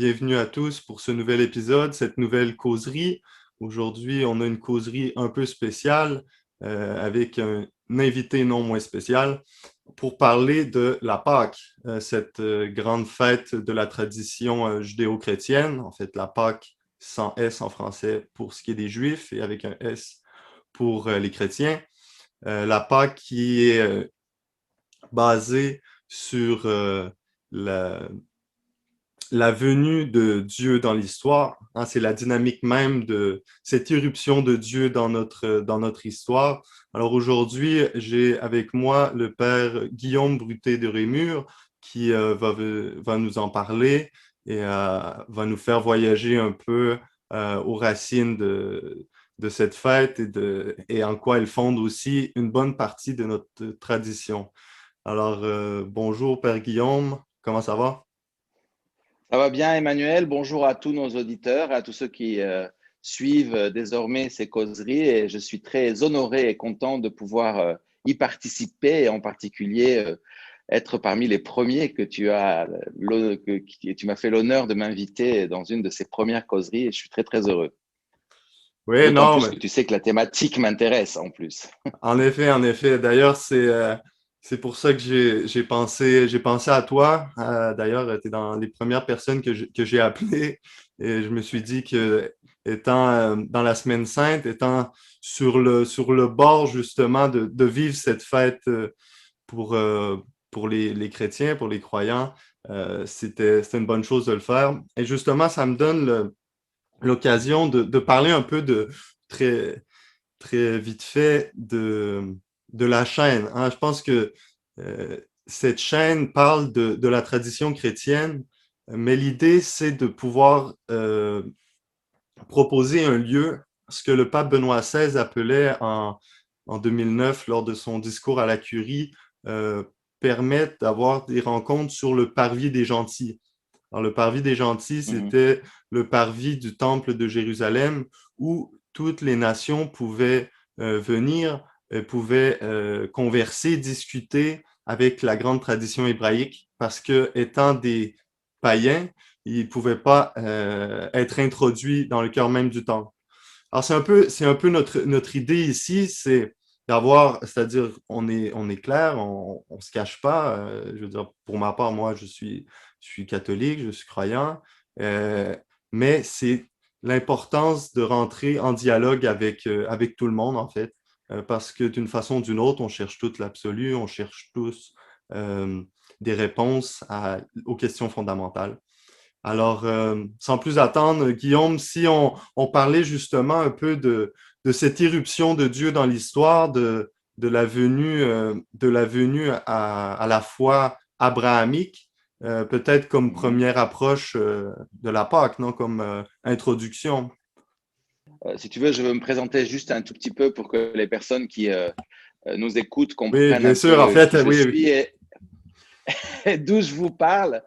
bienvenue à tous pour ce nouvel épisode, cette nouvelle causerie. Aujourd'hui, on a une causerie un peu spéciale avec un invité non moins spécial pour parler de la Pâque, cette grande fête de la tradition judéo-chrétienne. En fait, la Pâque sans S en français pour ce qui est des Juifs et avec un S pour les chrétiens. La Pâque qui est basée sur la la venue de Dieu dans l'histoire, hein, c'est la dynamique même de cette irruption de Dieu dans notre histoire. Alors aujourd'hui, j'ai avec moi le père Guillaume Bruté de Rémur qui va nous en parler et va nous faire voyager un peu aux racines de cette fête et en quoi elle fonde aussi une bonne partie de notre tradition. Alors, bonjour Père Guillaume, comment ça va? Ça va bien, Emmanuel. Bonjour à tous nos auditeurs, à tous ceux qui suivent désormais ces causeries. Et je suis très honoré et content de pouvoir y participer et en particulier être parmi les premiers que tu m'as fait l'honneur de m'inviter dans une de ces premières causeries. Et je suis très, très heureux. Oui, D'autant non, plus mais que tu sais que la thématique m'intéresse en plus. en effet, en effet. D'ailleurs, c'est pour ça que j'ai pensé à toi. D'ailleurs, tu es dans les premières personnes que j'ai appelées et je me suis dit que étant dans la Semaine Sainte, étant sur le bord justement de vivre cette fête pour, euh, pour les chrétiens, pour les croyants, c'était une bonne chose de le faire. Et justement, ça me donne l'occasion de parler un peu très très vite fait de la chaîne, hein. Je pense que cette chaîne parle de la tradition chrétienne, mais l'idée, c'est de pouvoir proposer un lieu, ce que le pape Benoît XVI appelait en 2009, lors de son discours à la Curie, euh, permettre d'avoir des rencontres sur le parvis des gentils. Alors, le parvis des gentils, Mhm. c'était le parvis du temple de Jérusalem où toutes les nations pouvaient venir, pouvaient converser, discuter avec la grande tradition hébraïque parce que, étant des païens, ils ne pouvaient pas être introduits dans le cœur même du temple. Alors, c'est un peu notre idée ici, c'est d'avoir, c'est-à-dire, on est clair, on se cache pas. Je veux dire, pour ma part, moi, je suis catholique, je suis croyant, euh, mais c'est l'importance de rentrer en dialogue avec tout le monde, en fait, parce que d'une façon ou d'une autre, on cherche tout l'absolu, on cherche tous euh, des réponses aux questions fondamentales. Alors, sans plus attendre, Guillaume, si on parlait justement un peu de cette irruption de Dieu dans l'histoire, de la venue à la foi abrahamique, peut-être comme Mhm. première approche de la Pâque, non? Comme introduction. Si tu veux, je veux me présenter juste un tout petit peu pour que les personnes qui nous écoutent Oui, comprennent bien un sûr, en peu fait, qui je oui, oui. suis et d'où je vous parle,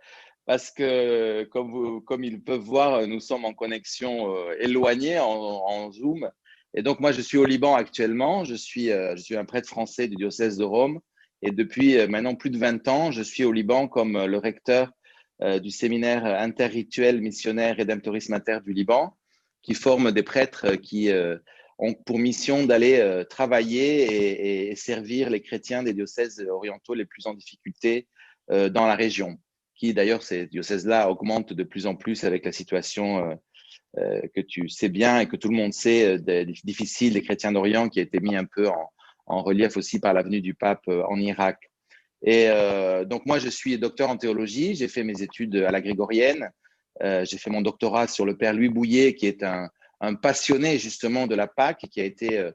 parce que comme ils peuvent voir, nous sommes en connexion éloignée en Zoom. Et donc, moi, je suis au Liban actuellement. Je suis un prêtre français du diocèse de Rome. Et depuis maintenant plus de 20 ans, je suis au Liban comme le recteur du séminaire interrituel missionnaire Rédemptorisme Inter du Liban, qui forme des prêtres qui ont pour mission d'aller travailler et servir les chrétiens des diocèses orientaux les plus en difficulté dans la région, qui d'ailleurs, ces diocèses-là augmentent de plus en plus avec la situation que tu sais bien et que tout le monde sait, difficile des chrétiens d'Orient, qui a été mis un peu en relief aussi par la venue du pape en Irak. Et donc moi, je suis docteur en théologie, j'ai fait mes études à la Grégorienne, j'ai fait mon doctorat sur le père Louis Bouillet, qui est un passionné justement de la Pâque, qui a été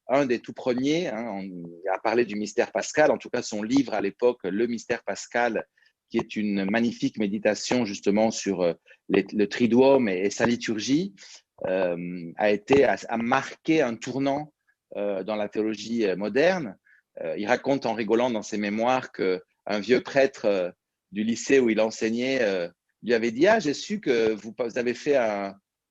un des tout premiers à parler du mystère pascal, en tout cas son livre à l'époque, Le mystère pascal, qui est une magnifique méditation justement sur le triduum et sa liturgie, a marqué un tournant dans la théologie moderne. Il raconte en rigolant dans ses mémoires qu'un vieux prêtre du lycée où il enseignait lui avait dit: « Ah, j'ai su que vous avez fait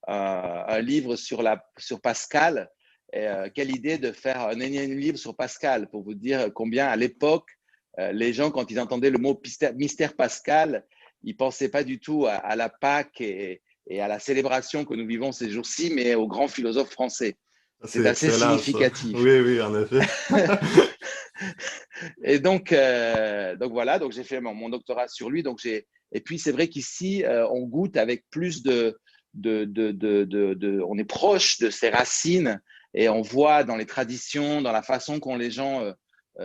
un livre sur Pascal. Et, quelle idée de faire un énième livre sur Pascal, pour vous dire combien à l'époque, les gens, quand ils entendaient le mot mystère pascal, ne pensaient pas du tout à la Pâque et à la célébration que nous vivons ces jours-ci, mais aux grands philosophes français. C'est C'est assez excellent, ça. significatif. Oui, oui, en effet. Et donc voilà, donc j'ai fait mon doctorat sur lui. Et puis c'est vrai qu'ici, on goûte avec plus on est proche de ses racines et on voit dans les traditions, dans la façon qu'ont les gens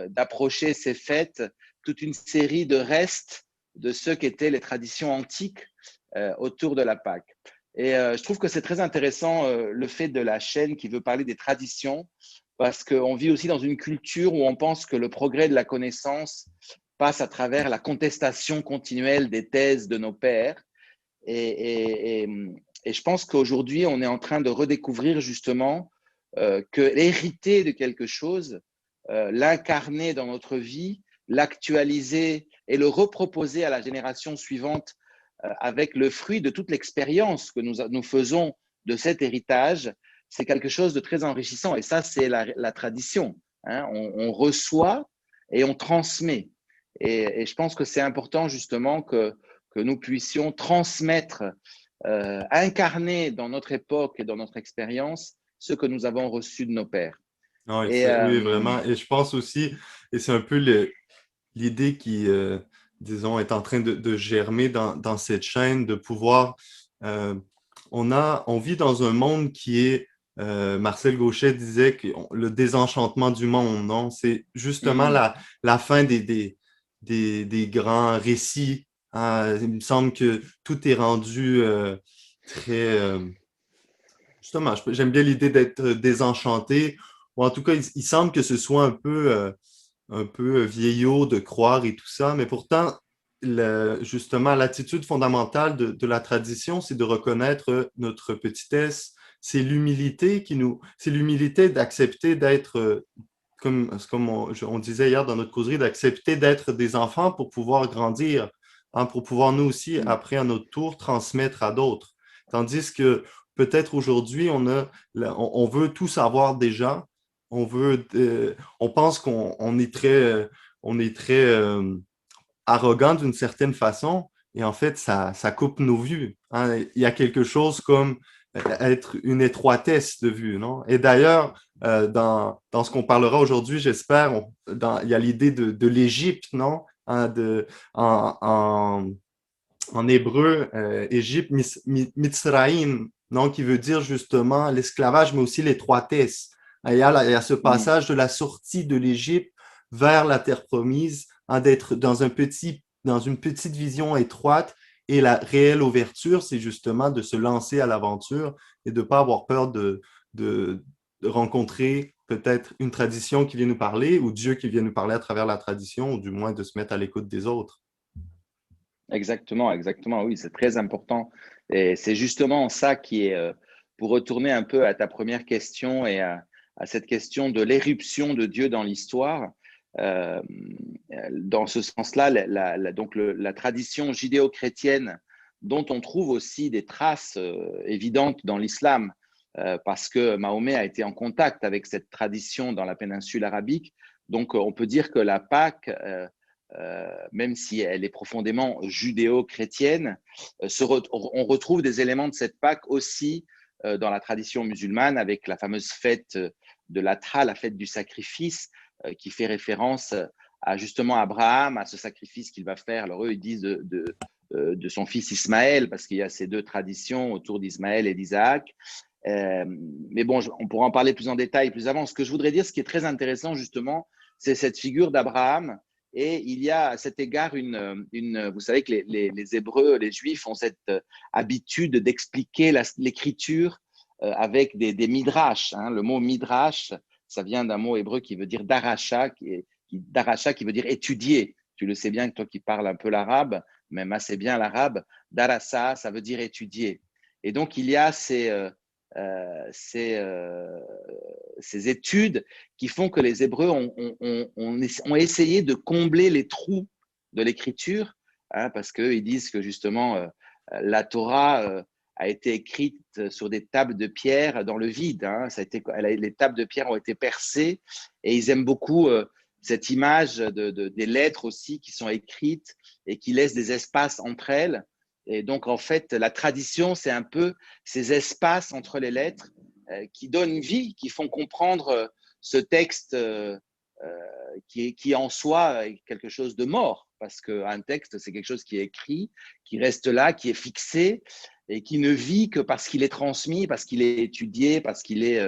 d'approcher ces fêtes, toute une série de restes de ce qu'étaient les traditions antiques autour de la Pâque. Et je trouve que c'est très intéressant le fait de la chaîne qui veut parler des traditions, parce qu'on vit aussi dans une culture où on pense que le progrès de la connaissance passe à travers la contestation continuelle des thèses de nos pères. Et, et, et je pense qu'aujourd'hui, on est en train de redécouvrir justement que l'hériter de quelque chose, l'incarner dans notre vie, l'actualiser et le reproposer à la génération suivante avec le fruit de toute l'expérience que nous faisons de cet héritage, c'est quelque chose de très enrichissant. Et ça, c'est la tradition. Hein. On reçoit et on transmet. Et je pense que c'est important justement que nous puissions transmettre, incarner dans notre époque et dans notre expérience ce que nous avons reçu de nos pères. Oui, Et oui, vraiment. Et je pense aussi, et c'est un peu l'idée qui, disons, est en train de germer dans cette chaîne, de pouvoir, euh, on vit dans un monde qui est, Marcel Gauchet disait que le désenchantement du monde, non? C'est justement la fin des grands récits. Hein. Il me semble que tout est rendu très, justement, j'aime bien l'idée d'être désenchanté, ou en tout cas, il semble que ce soit un peu vieillot de croire et tout ça, mais pourtant, justement, l'attitude fondamentale de la tradition, c'est de reconnaître notre petitesse. C'est l'humilité d'accepter d'être, comme on disait hier dans notre causerie, d'accepter d'être des enfants pour pouvoir grandir, hein, pour pouvoir nous aussi, après à notre tour, transmettre à d'autres. Tandis que peut-être aujourd'hui, on veut tout savoir déjà. On pense qu'on est très arrogant d'une certaine façon, et en fait, ça coupe nos vues. Hein. Il y a quelque chose comme être une étroitesse de vue, non? Et d'ailleurs, dans ce qu'on parlera aujourd'hui, j'espère, il y a l'idée de l'Égypte, non? Hein, en hébreu, Égypte, Mitzraïm, non? Qui veut dire justement l'esclavage, mais aussi l'étroitesse. Il y a ce passage de la sortie de l'Égypte vers la terre promise, hein, d'être dans une petite vision étroite. Et la réelle ouverture, c'est justement de se lancer à l'aventure et de ne pas avoir peur de rencontrer peut-être une tradition qui vient nous parler ou Dieu qui vient nous parler à travers la tradition, ou du moins de se mettre à l'écoute des autres. exactement, exactement, oui, c'est très important. Et c'est justement ça qui est, pour retourner un peu à ta première question et à cette question de l'éruption de Dieu dans l'histoire, euh, dans ce sens-là, donc la tradition judéo-chrétienne, dont on trouve aussi des traces évidentes dans l'islam, parce que Mahomet a été en contact avec cette tradition dans la péninsule arabique. Donc, on peut dire que la Pâque, même si elle est profondément judéo-chrétienne, on retrouve des éléments de cette Pâque aussi dans la tradition musulmane, avec la fameuse fête de l'Adha, la fête du sacrifice, qui fait référence à justement Abraham, à ce sacrifice qu'il va faire. Alors eux, ils disent de son fils Ismaël, parce qu'il y a ces deux traditions autour d'Ismaël et d'Isaac. Mais bon, on pourra en parler plus en détail plus avant. Ce que je voudrais dire, ce qui est très intéressant justement, c'est cette figure d'Abraham. Et il y a à cet égard vous savez que les Hébreux, les Juifs ont cette habitude d'expliquer l'écriture avec des midrash. Hein. Le mot midrash, ça vient d'un mot hébreu qui veut dire daracha, daracha qui veut dire étudier. Tu le sais bien que toi qui parles un peu l'arabe, même assez bien l'arabe, darasa, ça veut dire étudier. Et donc, il y a ces études qui font que les Hébreux ont essayé de combler les trous de l'écriture, hein, parce qu'ils disent que justement, la Torah a été écrite sur des tables de pierre dans le vide. Hein. Les tables de pierre ont été percées et ils aiment beaucoup cette image des lettres aussi qui sont écrites et qui laissent des espaces entre elles. Et donc, en fait, la tradition, c'est un peu ces espaces entre les lettres qui donnent vie, qui font comprendre ce texte qui en soi est quelque chose de mort. Parce qu'un texte, c'est quelque chose qui est écrit, qui reste là, qui est fixé et qui ne vit que parce qu'il est transmis, parce qu'il est étudié, parce qu'il est,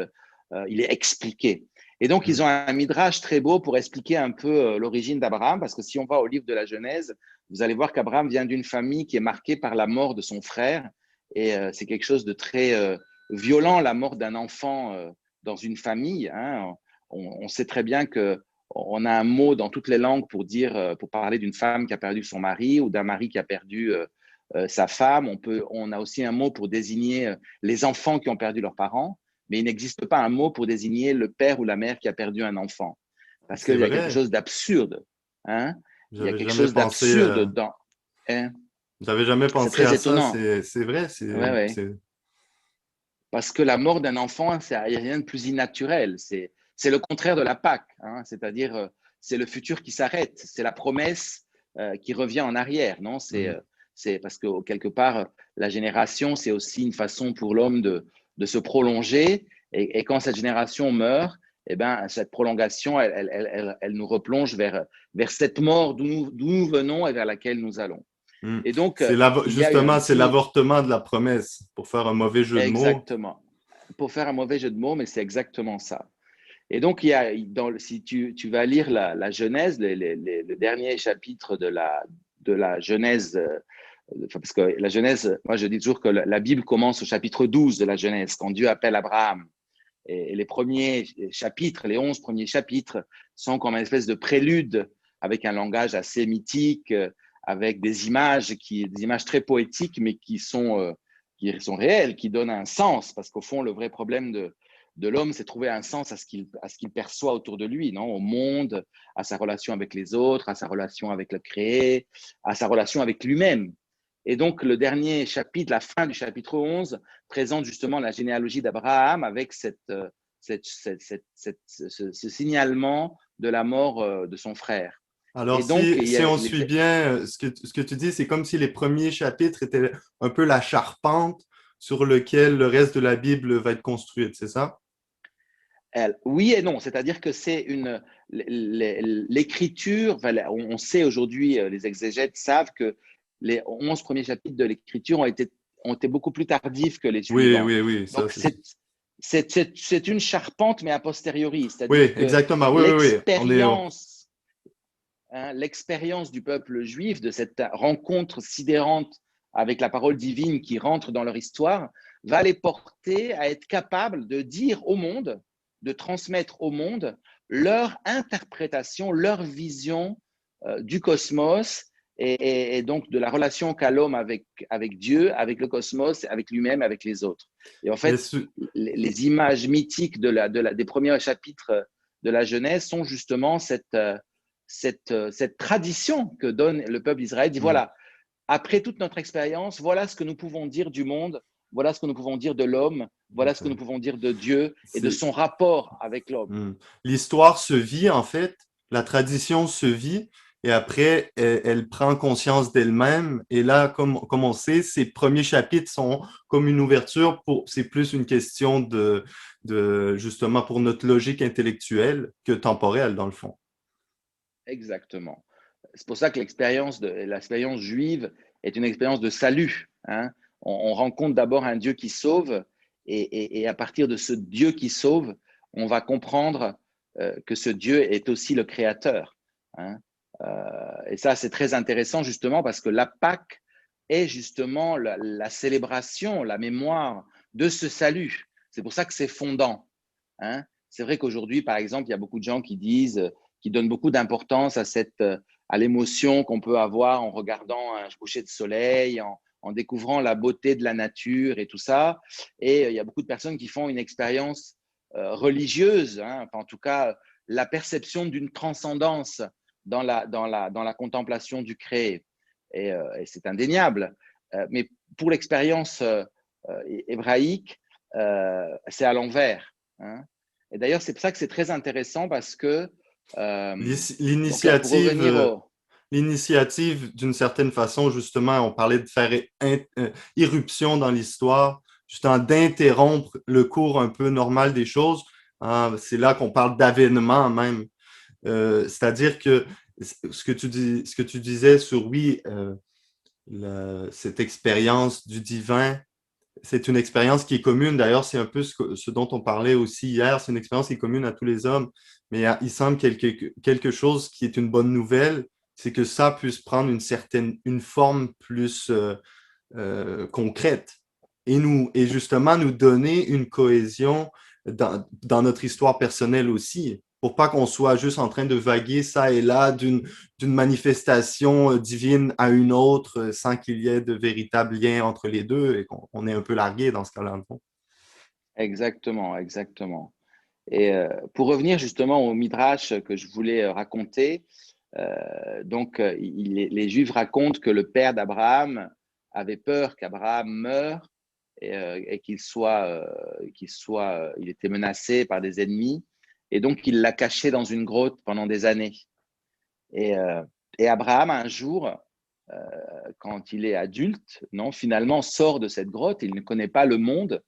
il est expliqué. Et donc, ils ont un midrash très beau pour expliquer un peu l'origine d'Abraham, parce que si on va au livre de la Genèse, vous allez voir qu'Abraham vient d'une famille qui est marquée par la mort de son frère. Et c'est quelque chose de très violent, la mort d'un enfant dans une famille. Hein. On sait très bien qu'on a un mot dans toutes les langues pour dire, pour parler d'une femme qui a perdu son mari ou d'un mari qui a perdu sa femme. On a aussi un mot pour désigner les enfants qui ont perdu leurs parents. Mais il n'existe pas un mot pour désigner le père ou la mère qui a perdu un enfant. Parce C'est qu'il y a quelque vrai. chose d'absurde. Hein? Il y a J'avais quelque jamais chose pensé, d'absurde dans. Hein? j'avais jamais C'est pensé très à ça. étonnant. C'est vrai. Ouais, ouais. Parce que la mort d'un enfant, il n'y a rien de plus innaturel. C'est le contraire de la Pâque. Hein? C'est-à-dire, c'est le futur qui s'arrête. C'est la promesse qui revient en arrière. Non, c'est parce que quelque part, la génération, c'est aussi une façon pour l'homme de se prolonger. Et quand cette génération meurt, eh ben, cette prolongation, elle nous replonge vers cette mort d'où nous venons et vers laquelle nous allons. Hmm. Et donc, il y a Justement, un c'est signe l'avortement de la promesse, pour faire un mauvais jeu de mots. exactement. Pour faire un mauvais jeu de mots, mais c'est exactement ça. Et donc, il y a, si tu vas lire la Genèse, le dernier chapitre de la Genèse, parce que la Genèse, moi je dis toujours que la Bible commence au chapitre 12 de la Genèse, quand Dieu appelle Abraham. Et les premiers chapitres, les 11 premiers chapitres, sont comme une espèce de prélude avec un langage assez mythique, avec des images très poétiques, mais qui sont réelles, qui donnent un sens. Parce qu'au fond, le vrai problème de l'homme, c'est trouver un sens à ce qu'il perçoit autour de lui, non? Au monde, à sa relation avec les autres, à sa relation avec le créé, à sa relation avec lui-même. Et donc, le dernier chapitre, la fin du chapitre 11, présente justement la généalogie d'Abraham avec ce signalement de la mort de son frère. Alors, Et donc, si on suit bien ce que tu dis, c'est comme si les premiers chapitres étaient un peu la charpente sur lequel le reste de la Bible va être construite, c'est ça? oui et non, c'est-à-dire que c'est l'écriture, on sait aujourd'hui, les exégètes savent que les 11 premiers chapitres de l'écriture ont été beaucoup plus tardifs que les Oui, suivants. oui, oui, ça, Donc, c'est... c'est une charpente, mais a posteriori, Oui, c'est-à-dire que exactement. Oui, oui, oui. On est... l'expérience, hein, l'expérience du peuple juif, de cette rencontre sidérante avec la parole divine qui rentre dans leur histoire, va les porter à être capables de dire au monde, de transmettre au monde leur interprétation, leur vision du cosmos et donc de la relation qu'a l'homme avec Dieu, avec le cosmos, avec lui-même, avec les autres. Et en Mais fait, les images mythiques des premiers chapitres de la Genèse sont justement cette tradition que donne le peuple d'Israël. Dit Hmm. voilà, après toute notre expérience, voilà ce que nous pouvons dire du monde, voilà ce que nous pouvons dire de l'homme, voilà ce que nous pouvons dire de Dieu et de C'est- son rapport avec l'homme. Hmm. L'histoire se vit, en fait, la tradition se vit, et après, elle prend conscience d'elle-même. Et là, comme on sait, ces premiers chapitres sont comme une ouverture pour, c'est plus une question justement, pour notre logique intellectuelle que temporelle, dans le fond. Exactement. C'est pour ça que l'expérience juive est une expérience de salut. Hein. On rencontre d'abord un Dieu qui sauve, et à partir de ce Dieu qui sauve, on va comprendre que ce Dieu est aussi le créateur. Hein. Et ça, c'est très intéressant justement parce que la Pâque est justement la célébration, la mémoire de ce salut. C'est pour ça que c'est fondant. Hein. C'est vrai qu'aujourd'hui, par exemple, il y a beaucoup de gens qui disent, qui donnent beaucoup d'importance à l'émotion qu'on peut avoir en regardant un coucher de soleil, en découvrant la beauté de la nature et tout ça. Et il y a beaucoup de personnes qui font une expérience religieuse, hein, enfin, en tout cas, la perception d'une transcendance dans la contemplation du créé. Et c'est indéniable. Mais pour l'expérience hébraïque, c'est à l'envers. Hein. Et d'ailleurs, c'est pour ça que c'est très intéressant parce que Pour revenir L'initiative, au… l'initiative, d'une certaine façon, justement, on parlait de faire irruption dans l'histoire, justement d'interrompre le cours un peu normal des choses. Hein, c'est là qu'on parle d'avènement même. C'est-à-dire que ce que tu disais sur, oui, cette expérience du divin, c'est une expérience qui est commune. D'ailleurs, c'est un peu ce dont on parlait aussi hier. C'est une expérience qui est commune à tous les hommes. Mais il semble quelque chose qui est une bonne nouvelle, c'est que ça puisse prendre une forme plus concrète et justement nous donner une cohésion dans notre histoire personnelle aussi, pour pas qu'on soit juste en train de vaguer ça et là d'une manifestation divine à une autre sans qu'il y ait de véritable lien entre les deux et qu'on est un peu largué dans ce cas-là. Exactement, exactement. Et pour revenir justement au Midrash que je voulais raconter, les Juifs racontent que le père d'Abraham avait peur qu'Abraham meure et il était menacé par des ennemis, et donc il l'a caché dans une grotte pendant des années. Et, euh, et Abraham, un jour, quand il est adulte, non, finalement sort de cette grotte, il ne connaît pas le monde,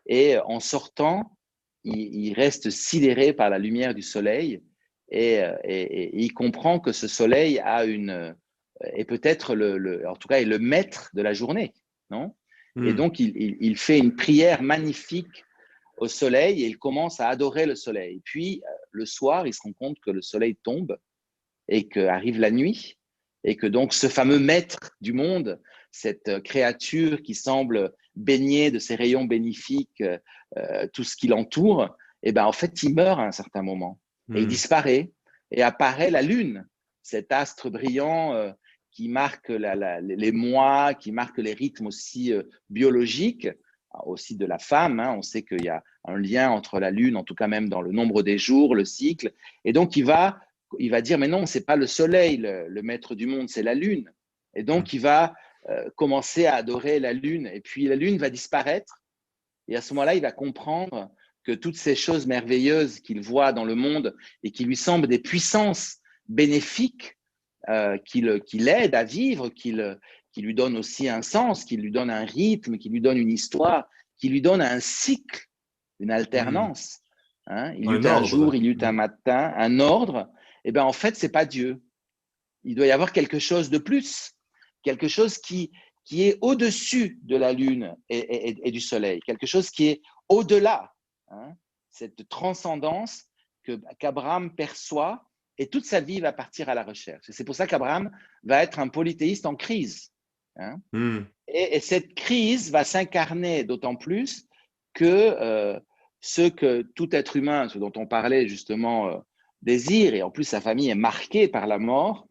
et en sortant, il reste sidéré par la lumière du soleil et il comprend que ce soleil est peut-être en tout cas, est le maître de la journée, non? Et Hmm. donc, il fait une prière magnifique au soleil et il commence à adorer le soleil. Puis, le soir, il se rend compte que le soleil tombe et qu'arrive la nuit et que donc ce fameux maître du monde, cette créature qui semble baigner de ses rayons bénéfiques tout ce qui l'entoure, et ben en fait, il meurt à un certain moment et il Hmm. disparaît et apparaît la lune, cet astre brillant qui marque les mois, qui marque les rythmes aussi biologiques, aussi de la femme. Hein. On sait qu'il y a un lien entre la lune, en tout cas même dans le nombre des jours, le cycle. Et donc, il va dire, mais non, c'est pas le soleil, le maître du monde, c'est la lune. Et donc, il va commencer à adorer la lune. Et puis, la lune va disparaître. Et à ce moment-là, il va comprendre que toutes ces choses merveilleuses qu'il voit dans le monde et qui lui semblent des puissances bénéfiques qui l'aident à vivre, qui lui donnent aussi un sens, qui lui donnent un rythme, qui lui donnent une histoire, qui lui donnent un cycle, une Hmm. alternance. Hein? Il y Un eut un jour, ordre. il y eut un Hmm. matin, un ordre. Et bien, en fait, c'est pas Dieu. Il doit y avoir quelque chose de plus, quelque chose qui est au-dessus de la Lune et du Soleil, quelque chose qui est au-delà, hein, cette transcendance qu'Abraham perçoit et toute sa vie va partir à la recherche. Et c'est pour ça qu'Abraham va être un polythéiste en crise. Hein. Hmm. Et cette crise va s'incarner d'autant plus que ce que tout être humain, ce dont on parlait justement, désire, et en plus sa famille est marquée par la mort,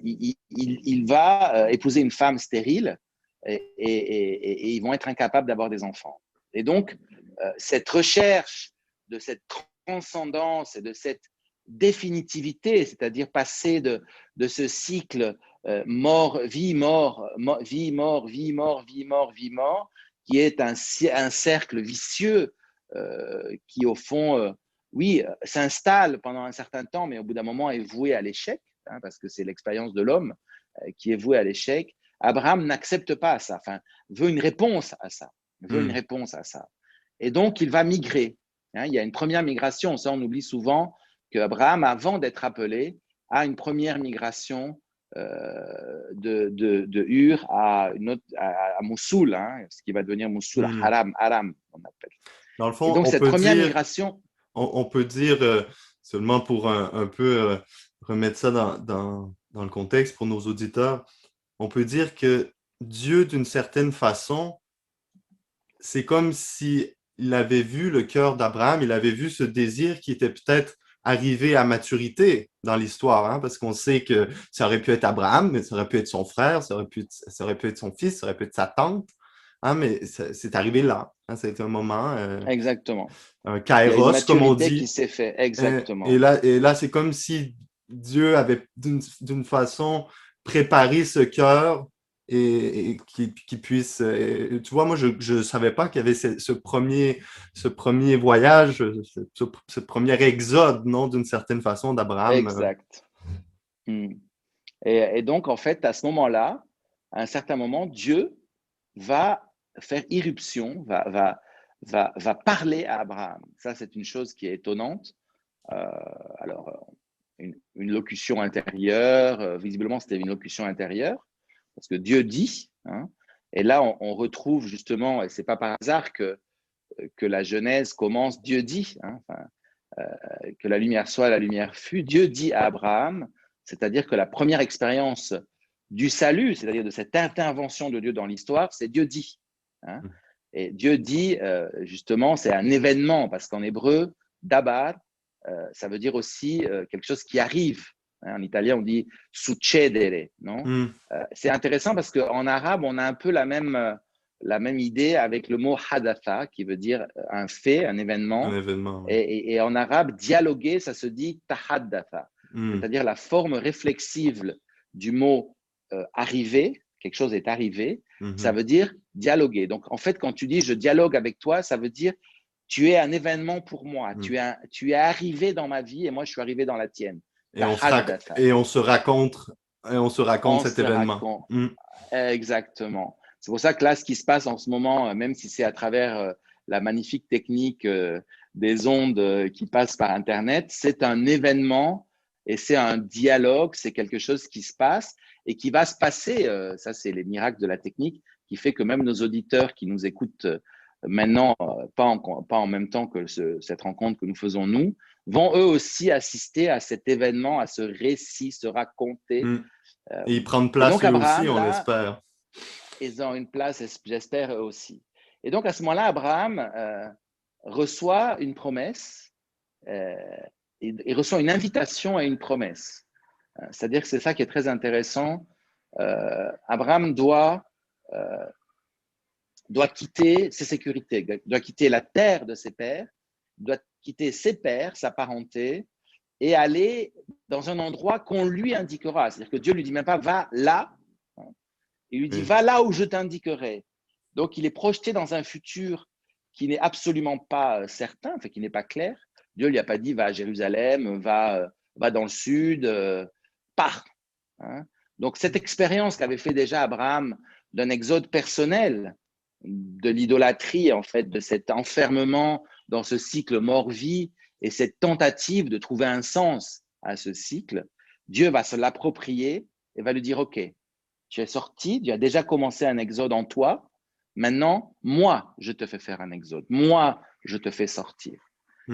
il va épouser une femme stérile et ils vont être incapables d'avoir des enfants. Et donc, cette recherche de cette transcendance et de cette définitivité, c'est-à-dire passer de ce cycle mort, vie, mort, vie, mort, vie, mort, vie, mort, vie, mort, qui est un cercle vicieux qui, au fond, oui, s'installe pendant un certain temps, mais au bout d'un moment est voué à l'échec, hein, parce que c'est l'expérience de l'homme qui est voué à l'échec. Abraham n'accepte pas ça, enfin, veut une réponse à ça, veut une Hmm. réponse à ça. Et donc, il va migrer. Hein, il y a une première migration, ça on oublie souvent qu'Abraham, avant d'être appelé, a une première migration de Ur à Moussoul, hein, ce qui va devenir Moussoul, à Hmm. Aram, on appelle. Dans le Et fond, donc, cette première migration, on peut dire, seulement pour un peu remettre ça dans le contexte pour nos auditeurs, on peut dire que Dieu, d'une certaine façon, c'est comme si il avait vu le cœur d'Abraham, il avait vu ce désir qui était peut-être arrivé à maturité dans l'histoire, hein, parce qu'on sait que ça aurait pu être Abraham, mais ça aurait pu être son frère, ça aurait pu être son fils, ça aurait pu être sa tante, hein, mais c'est arrivé là. Hein, c'était un moment, exactement. un Il y a une kairos, comme on maturité qui dit. s'est faite, Et exactement. là, c'est comme si Dieu avait d'une façon préparé ce cœur et qui puisse… tu vois, moi, je ne savais pas qu'il y avait ce premier voyage, ce premier exode, non, d'une certaine façon, d'Abraham. Exact. Hmm. Et donc, en fait, à ce moment-là, à un certain moment, Dieu va faire irruption, va parler à Abraham. Ça, c'est une chose qui est étonnante. Euh, alors, une locution intérieure, visiblement, c'était une locution intérieure, parce que Dieu dit, hein, et là, on retrouve justement, et c'est pas par hasard que la Genèse commence, Dieu dit, hein, enfin, que la lumière soit, la lumière fut. Dieu dit à Abraham, c'est-à-dire que la première expérience du salut, c'est-à-dire de cette intervention de Dieu dans l'histoire, c'est Dieu dit. Hein. Et Dieu dit, justement, c'est un événement, parce qu'en hébreu, dabar, ça veut dire aussi quelque chose qui arrive. Hein. En italien, on dit succedere, non? Mm. C'est intéressant parce qu'en arabe, on a un peu la même idée avec le mot hadatha, qui veut dire un fait, un Un événement. événement. Oui. Et en arabe, dialoguer, ça se dit tahaddatha, Mm. c'est-à-dire la forme réflexive du mot arriver, quelque chose est arrivé, ça veut dire dialoguer. Donc, en fait, quand tu dis je dialogue avec toi, ça veut dire tu es un événement pour moi, tu es arrivé dans ma vie et moi je suis arrivé dans la tienne. Et on se raconte, cet se événement. raconte. Mm. Exactement. C'est pour ça que là, ce qui se passe en ce moment, même si c'est à travers la magnifique technique des ondes qui passent par Internet, c'est un événement et c'est un dialogue, c'est quelque chose qui se passe et qui va se passer. Ça, c'est les miracles de la technique qui fait que même nos auditeurs qui nous écoutent maintenant, pas en même temps que cette rencontre que nous faisons nous, vont eux aussi assister à cet événement, à ce récit, se raconter. Mm. Et y prendre Et place donc, eux aussi, Abraham, on là, l'espère. ils ont une place, j'espère, eux aussi. Et donc, à ce moment-là, Abraham reçoit une promesse, il reçoit une invitation à une promesse. C'est-à-dire que c'est ça qui est très intéressant. Abraham doit quitter ses sécurités, doit quitter la terre de ses pères, doit quitter ses pères, sa parenté, et aller dans un endroit qu'on lui indiquera. C'est-à-dire que Dieu lui dit même pas va là, il lui dit va là où je t'indiquerai. Donc il est projeté dans un futur qui n'est absolument pas certain, enfin, qui n'est pas clair. Dieu lui a pas dit va à Jérusalem, va dans le sud, pars. Hein. Donc cette expérience qu'avait fait déjà Abraham d'un exode personnel, de l'idolâtrie, en fait, de cet enfermement dans ce cycle mort-vie et cette tentative de trouver un sens à ce cycle, Dieu va se l'approprier et va lui dire, OK, tu es sorti, tu as déjà commencé un exode en toi, maintenant, moi, je te fais faire un exode, moi, je te fais sortir.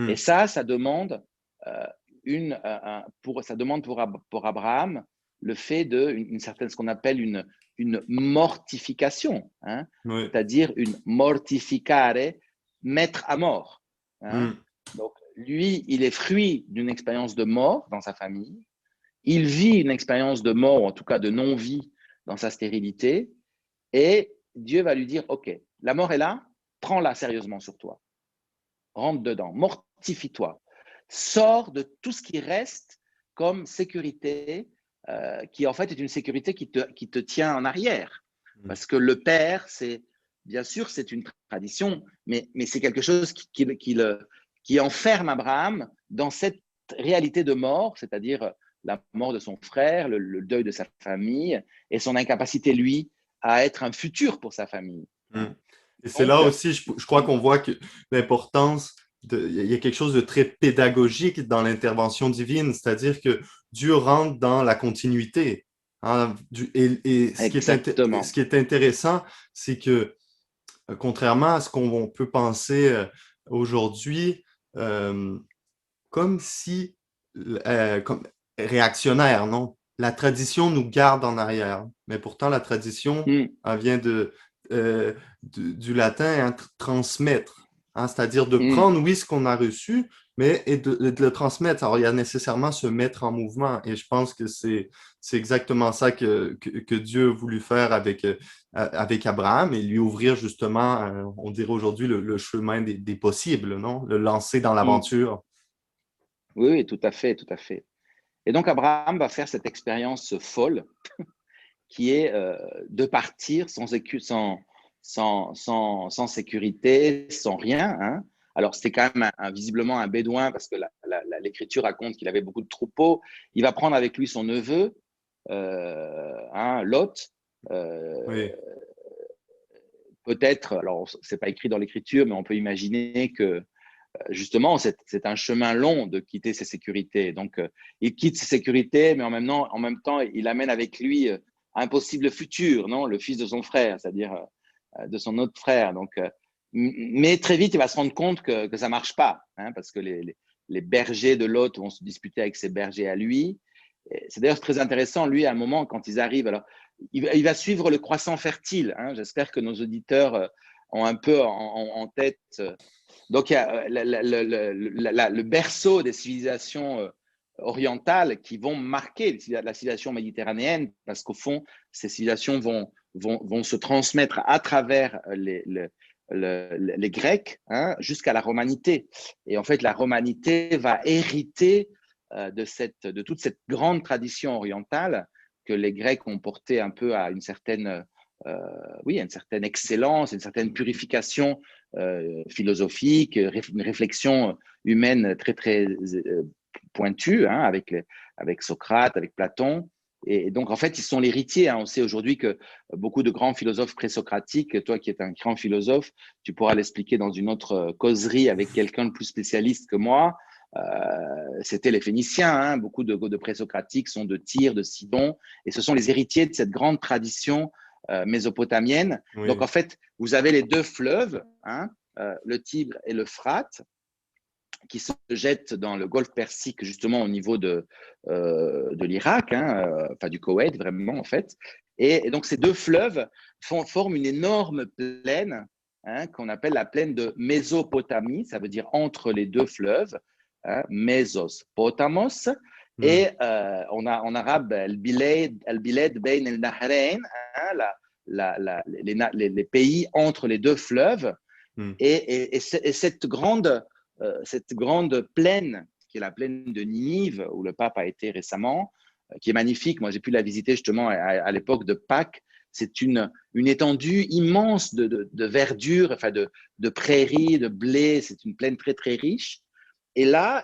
Et ça demande, ça demande pour Abraham le fait d'une certaine, ce qu'on appelle une mortification, hein, Oui. c'est-à-dire une mortificare, mettre à mort. Hein. Donc, lui, il est fruit d'une expérience de mort dans sa famille. Il vit une expérience de mort, ou en tout cas de non-vie, dans sa stérilité. Et Dieu va lui dire, OK, la mort est là, prends-la sérieusement sur toi. Rentre dedans, mortifie-toi. Sors de tout ce qui reste comme sécurité, qui en fait est une sécurité qui te tient en arrière. Parce que le père, bien sûr, c'est une tradition, mais c'est quelque chose qui enferme Abraham dans cette réalité de mort, c'est-à-dire la mort de son frère, le deuil de sa famille et son incapacité, lui, à être un futur pour sa famille. Et c'est Donc, là aussi, je crois qu'on voit que l'importance, il y a quelque chose de très pédagogique dans l'intervention divine, c'est-à-dire que Dieu rentre dans la continuité. Hein, et ce qui est intéressant, c'est que contrairement à ce qu'on peut penser aujourd'hui, comme si, comme réactionnaire, non? La tradition nous garde en arrière, mais pourtant la tradition, elle vient du latin, hein, transmettre, hein, c'est-à-dire de prendre, oui, ce qu'on a reçu, mais de le transmettre. Alors, il y a nécessairement se mettre en mouvement, et je pense que c'est exactement ça que Dieu a voulu faire avec Abraham et lui ouvrir justement, on dirait aujourd'hui, le chemin des possibles, non? Le lancer dans l'aventure. Oui, oui, tout à fait, tout à fait. Et donc, Abraham va faire cette expérience folle qui est de partir sans sécurité, sans rien. Hein. Alors, c'était quand même visiblement un bédouin parce que l'Écriture raconte qu'il avait beaucoup de troupeaux. Il va prendre avec lui son neveu, Lot. Oui. Peut-être, alors c'est pas écrit dans l'Écriture, mais on peut imaginer que justement, c'est un chemin long de quitter ses sécurités. Donc, il quitte ses sécurités, mais en même temps, il amène avec lui un possible futur, non, le fils de son frère, c'est-à-dire de son autre frère. Donc, mais très vite, il va se rendre compte que ça marche pas, hein, parce que les bergers de Lot vont se disputer avec ses bergers à lui. C'est d'ailleurs très intéressant, lui, à un moment, quand ils arrivent, alors, il va suivre le croissant fertile. Hein. J'espère que nos auditeurs ont un peu en tête. Donc, il y a le berceau des civilisations orientales qui vont marquer la civilisation méditerranéenne, parce qu'au fond, ces civilisations vont se transmettre à travers les Grecs, hein, jusqu'à la romanité. Et en fait, la romanité va hériter de toute cette grande tradition orientale que les Grecs ont portée un peu à une certaine, une certaine excellence, une certaine purification philosophique, une réflexion humaine très, très pointue, hein, avec Socrate, avec Platon. Et donc, en fait, ils sont l'héritier. Hein. On sait aujourd'hui que beaucoup de grands philosophes présocratiques, toi qui es un grand philosophe, tu pourras l'expliquer dans une autre causerie avec quelqu'un de plus spécialiste que moi. C'était les Phéniciens. Hein. Beaucoup de présocratiques sont de Tyr, de Sidon, et ce sont les héritiers de cette grande tradition mésopotamienne. Oui. Donc, en fait, vous avez les deux fleuves, hein, le Tibre et l'Euphrate, qui se jettent dans le golfe Persique, justement au niveau de l'Irak, hein, enfin du Koweït, vraiment, en fait. Et donc, ces deux fleuves forment une énorme plaine, hein, qu'on appelle la plaine de Mésopotamie, ça veut dire entre les deux fleuves, hein, Mésos, Potamos. Et on a en arabe al-Bilad Bain el-Nahrain, hein, les pays entre les deux fleuves. Et cette grande plaine, qui est la plaine de Ninive, où le pape a été récemment, qui est magnifique. Moi, j'ai pu la visiter justement à l'époque de Pâques. C'est une étendue immense de verdure, enfin de prairies, de blé. C'est une plaine très, très riche. Et là,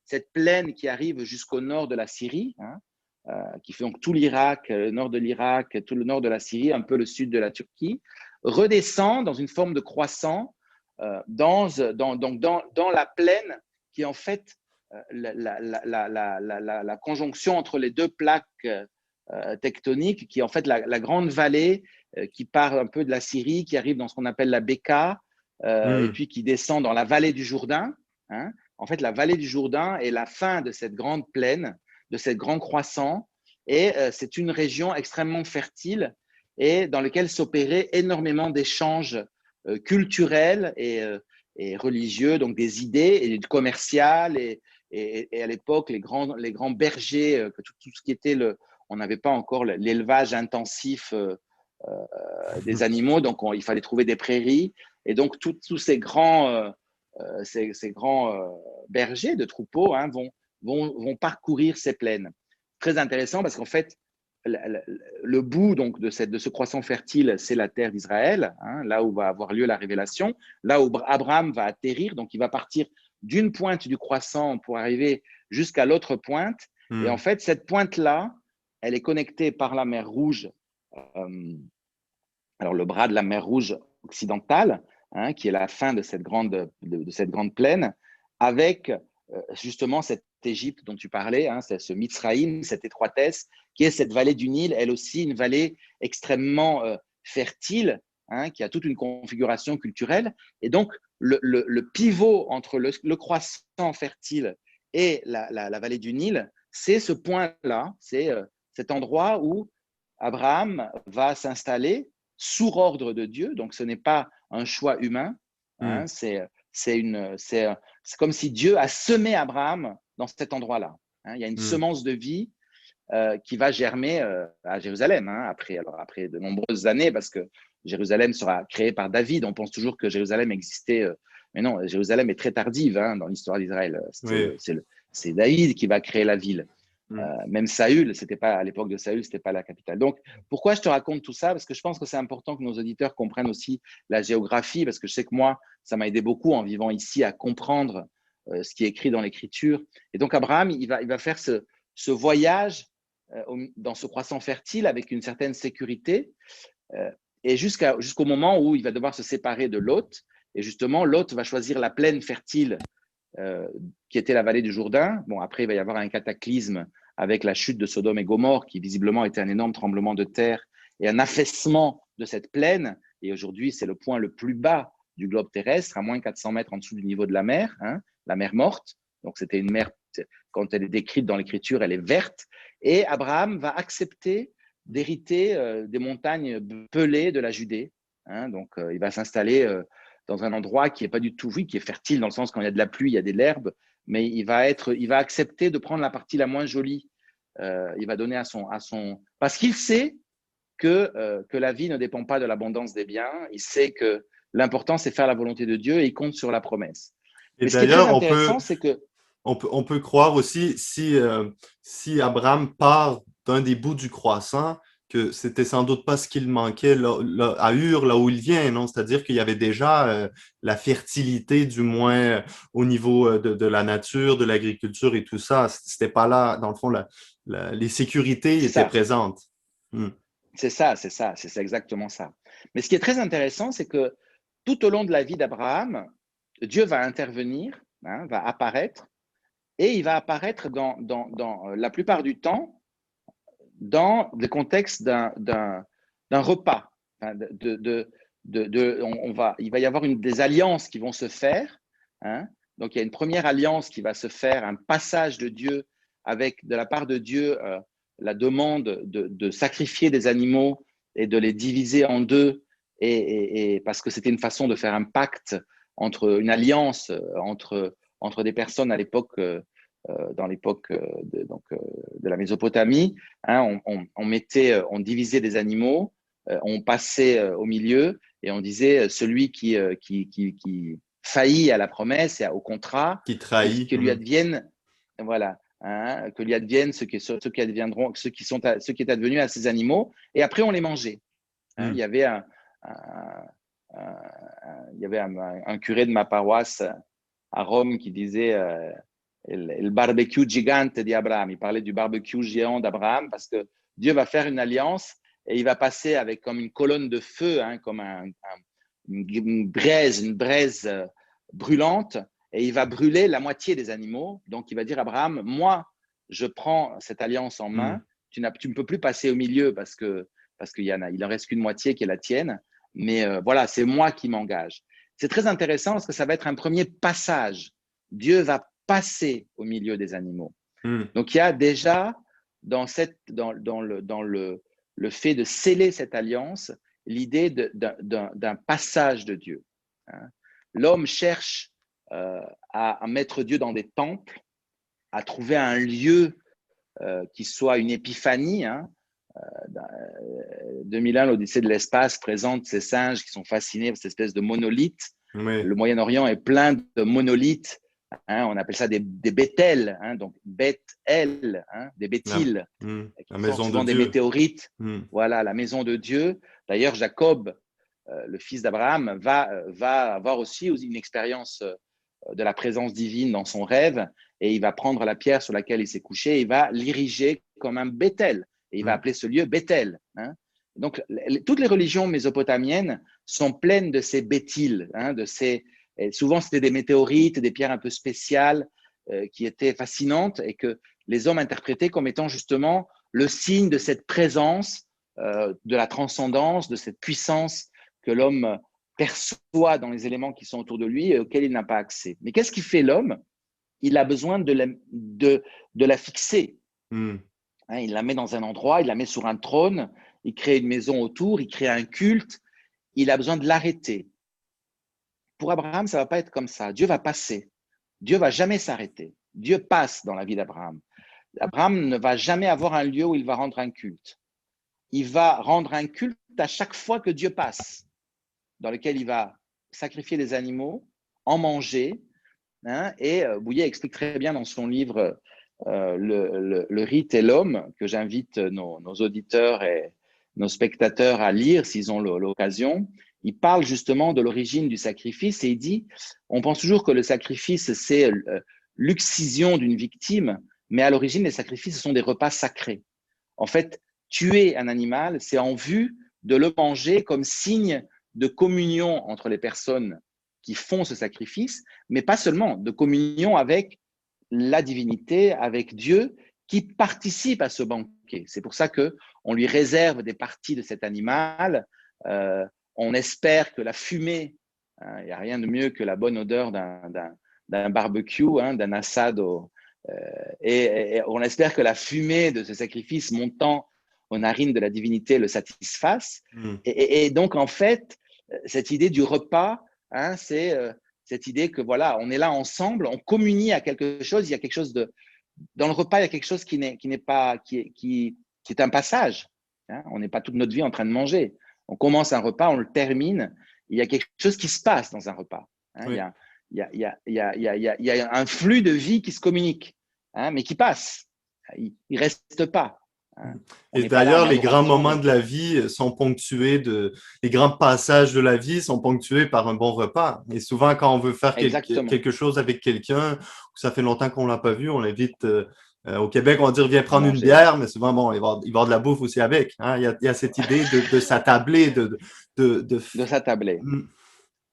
cette plaine qui arrive jusqu'au nord de la Syrie, hein, qui fait donc tout l'Irak, le nord de l'Irak, tout le nord de la Syrie, un peu le sud de la Turquie, redescend dans une forme de croissant dans la plaine qui est en fait la conjonction entre les deux plaques tectoniques, qui est en fait la grande vallée qui part un peu de la Syrie, qui arrive dans ce qu'on appelle la Béka, et puis qui descend dans la vallée du Jourdain. Hein. En fait, la vallée du Jourdain est la fin de cette grande plaine, de cette grand croissant, et c'est une région extrêmement fertile et dans laquelle s'opéraient énormément d'échanges culturels et religieux, donc des idées et commerciales, et à l'époque, les grands bergers, tout ce qui était on n'avait pas encore l'élevage intensif des animaux, donc il fallait trouver des prairies, et donc tous ces grands bergers de troupeaux, hein, vont parcourir ces plaines. Très intéressant parce qu'en fait, le bout donc de ce croissant fertile, c'est la terre d'Israël, hein, là où va avoir lieu la révélation, là où Abraham va atterrir. Donc, il va partir d'une pointe du croissant pour arriver jusqu'à l'autre pointe. Et en fait, cette pointe-là, elle est connectée par la mer Rouge, alors le bras de la mer Rouge occidentale, hein, qui est la fin de cette grande plaine, avec justement cette Égypte dont tu parlais, hein, ce Mitzraïm, cette étroitesse, qui est cette vallée du Nil, elle aussi une vallée extrêmement fertile, hein, qui a toute une configuration culturelle. Et donc, le pivot entre le croissant fertile et la vallée du Nil, c'est ce point-là, c'est cet endroit où Abraham va s'installer sous ordre de Dieu. Donc, ce n'est pas un choix humain, hein, c'est comme si Dieu a semé Abraham dans cet endroit-là. Hein. Il y a une semence de vie qui va germer à Jérusalem, hein, après de nombreuses années, parce que Jérusalem sera créée par David. On pense toujours que Jérusalem existait, mais non, Jérusalem est très tardive, hein, dans l'histoire d'Israël. C'est David qui va créer la ville. Même Saül, c'était pas à l'époque de Saül, c'était pas la capitale. Donc, pourquoi je te raconte tout ça? Parce que je pense que c'est important que nos auditeurs comprennent aussi la géographie, parce que je sais que moi, ça m'a aidé beaucoup en vivant ici à comprendre ce qui est écrit dans l'Écriture. Et donc, Abraham, il va faire ce voyage dans ce croissant fertile avec une certaine sécurité, et jusqu'au moment où il va devoir se séparer de Lot. Et justement, Lot va choisir la plaine fertile qui était la vallée du Jourdain. Bon, après, il va y avoir un cataclysme avec la chute de Sodome et Gomorrhe, qui visiblement était un énorme tremblement de terre et un affaissement de cette plaine. Et aujourd'hui, c'est le point le plus bas du globe terrestre, à moins 400 mètres en dessous du niveau de la mer, la mer morte. Donc, c'était une mer, quand elle est décrite dans l'Écriture, elle est verte. Et Abraham va accepter d'hériter des montagnes pelées de la Judée. Donc, il va s'installer dans un endroit qui n'est pas du tout, oui, qui est fertile dans le sens quand il y a de la pluie, il y a de l'herbe, mais il va accepter de prendre la partie la moins jolie. Il va donner à son, parce qu'il sait que la vie ne dépend pas de l'abondance des biens. Il sait que l'important, c'est faire la volonté de Dieu et il compte sur la promesse. Et Mais ce qui est très d'ailleurs, intéressant, c'est que on peut croire aussi, si Abraham part d'un des bouts du croissant, que c'était sans doute pas ce qu'il manquait à Ur, là où il vient, non? C'est-à-dire qu'il y avait déjà la fertilité, du moins au niveau de la nature, de l'agriculture et tout ça. C'était pas là, dans le fond, les sécurités c'est étaient ça, présentes. Hmm. c'est exactement ça. Mais ce qui est très intéressant, c'est que tout au long de la vie d'Abraham, Dieu va intervenir, va apparaître, et il va apparaître dans la plupart du temps dans le contexte d'un repas. Il va y avoir des alliances qui vont se faire. Donc, il y a une première alliance qui va se faire, un passage de Dieu avec, de la part de Dieu, la demande de sacrifier des animaux et de les diviser en deux, et parce que c'était une façon de faire un pacte, une alliance entre des personnes à l'époque dans l'époque de la Mésopotamie. On divisait des animaux, on passait au milieu et on disait celui qui faillit à la promesse et au contrat, Qui trahit. que lui Hmm. advienne, voilà, que lui advienne ce qui est advenu à ces animaux. Et après, on les mangeait. Il y avait un curé de ma paroisse à Rome qui disait le barbecue gigante d'Abraham. Il parlait du barbecue géant d'Abraham parce que Dieu va faire une alliance et il va passer avec comme une colonne de feu, comme une braise brûlante, et il va brûler la moitié des animaux. Donc il va dire à Abraham, moi, je prends cette alliance en main. Hmm. Tu ne peux plus passer au milieu parce qu'il en reste qu'une moitié qui est la tienne. Mais voilà, c'est moi qui m'engage. C'est très intéressant parce que ça va être un premier passage. Dieu va passer au milieu des animaux. Hmm. Donc il y a déjà dans le fait de sceller cette alliance l'idée d'un passage de Dieu. L'homme cherche à mettre Dieu dans des temples, à trouver un lieu qui soit une épiphanie. 2001, l'Odyssée de l'espace présente ces singes qui sont fascinés par cette espèce de monolithe. Oui. Le Moyen-Orient est plein de monolithes. On appelle ça des Bethel, donc Beth-El, des Béthiles, La qui sont maison de souvent des Dieu. météorites. Hmm. Voilà, la maison de Dieu. D'ailleurs, Jacob, le fils d'Abraham, va avoir aussi une expérience de la présence divine dans son rêve, et il va prendre la pierre sur laquelle il s'est couché et il va l'ériger comme un Bethel, et il va appeler ce lieu Bethel. Donc, toutes les religions mésopotamiennes sont pleines de ces Béthiles, souvent c'était des météorites, des pierres un peu spéciales qui étaient fascinantes et que les hommes interprétaient comme étant justement le signe de cette présence, de la transcendance, de cette puissance que l'homme perçoit dans les éléments qui sont autour de lui et auxquels il n'a pas accès. Mais qu'est-ce qui fait l'homme? Il a besoin de la fixer. Il la met dans un endroit, il la met sur un trône, il crée une maison autour, il crée un culte, il a besoin de l'arrêter. Pour Abraham, ça ne va pas être comme ça. Dieu va passer. Dieu ne va jamais s'arrêter. Dieu passe dans la vie d'Abraham. Abraham ne va jamais avoir un lieu où il va rendre un culte. Il va rendre un culte à chaque fois que Dieu passe, dans lequel il va sacrifier des animaux, en manger. Et Bouillet explique très bien dans son livre le rite et l'homme, que j'invite nos auditeurs et nos spectateurs à lire s'ils ont l'occasion. Il parle justement de l'origine du sacrifice et il dit, on pense toujours que le sacrifice, c'est l'excision d'une victime, mais à l'origine, les sacrifices, ce sont des repas sacrés. En fait, tuer un animal, c'est en vue de le manger comme signe de communion entre les personnes qui font ce sacrifice, mais pas seulement, de communion avec la divinité, avec Dieu, qui participe à ce banquet. C'est pour ça qu'on lui réserve des parties de cet animal. On espère que la fumée, il n'y a rien de mieux que la bonne odeur d'un barbecue, d'un assado. Et on espère que la fumée de ce sacrifice montant aux narines de la divinité le satisfasse. Et donc, en fait, cette idée du repas, c'est cette idée que voilà, on est là ensemble, on communie à quelque chose. Il y a quelque chose de dans le repas, il y a quelque chose qui est un passage. On n'est pas toute notre vie en train de manger. On commence un repas, on le termine. Il y a quelque chose qui se passe dans un repas. Oui. Il y a un flux de vie qui se communique, mais qui passe. Il ne reste pas. Et d'ailleurs, les grands moments de la vie sont ponctués les grands passages de la vie sont ponctués par un bon repas. Et souvent, quand on veut faire quelque chose avec quelqu'un, ça fait longtemps qu'on l'a pas vu, on l'invite. Au Québec, on va dire viens prendre une bière, mais souvent, bon, il va y avoir de la bouffe aussi avec. Il y a cette idée de s'attabler, de s'attabler.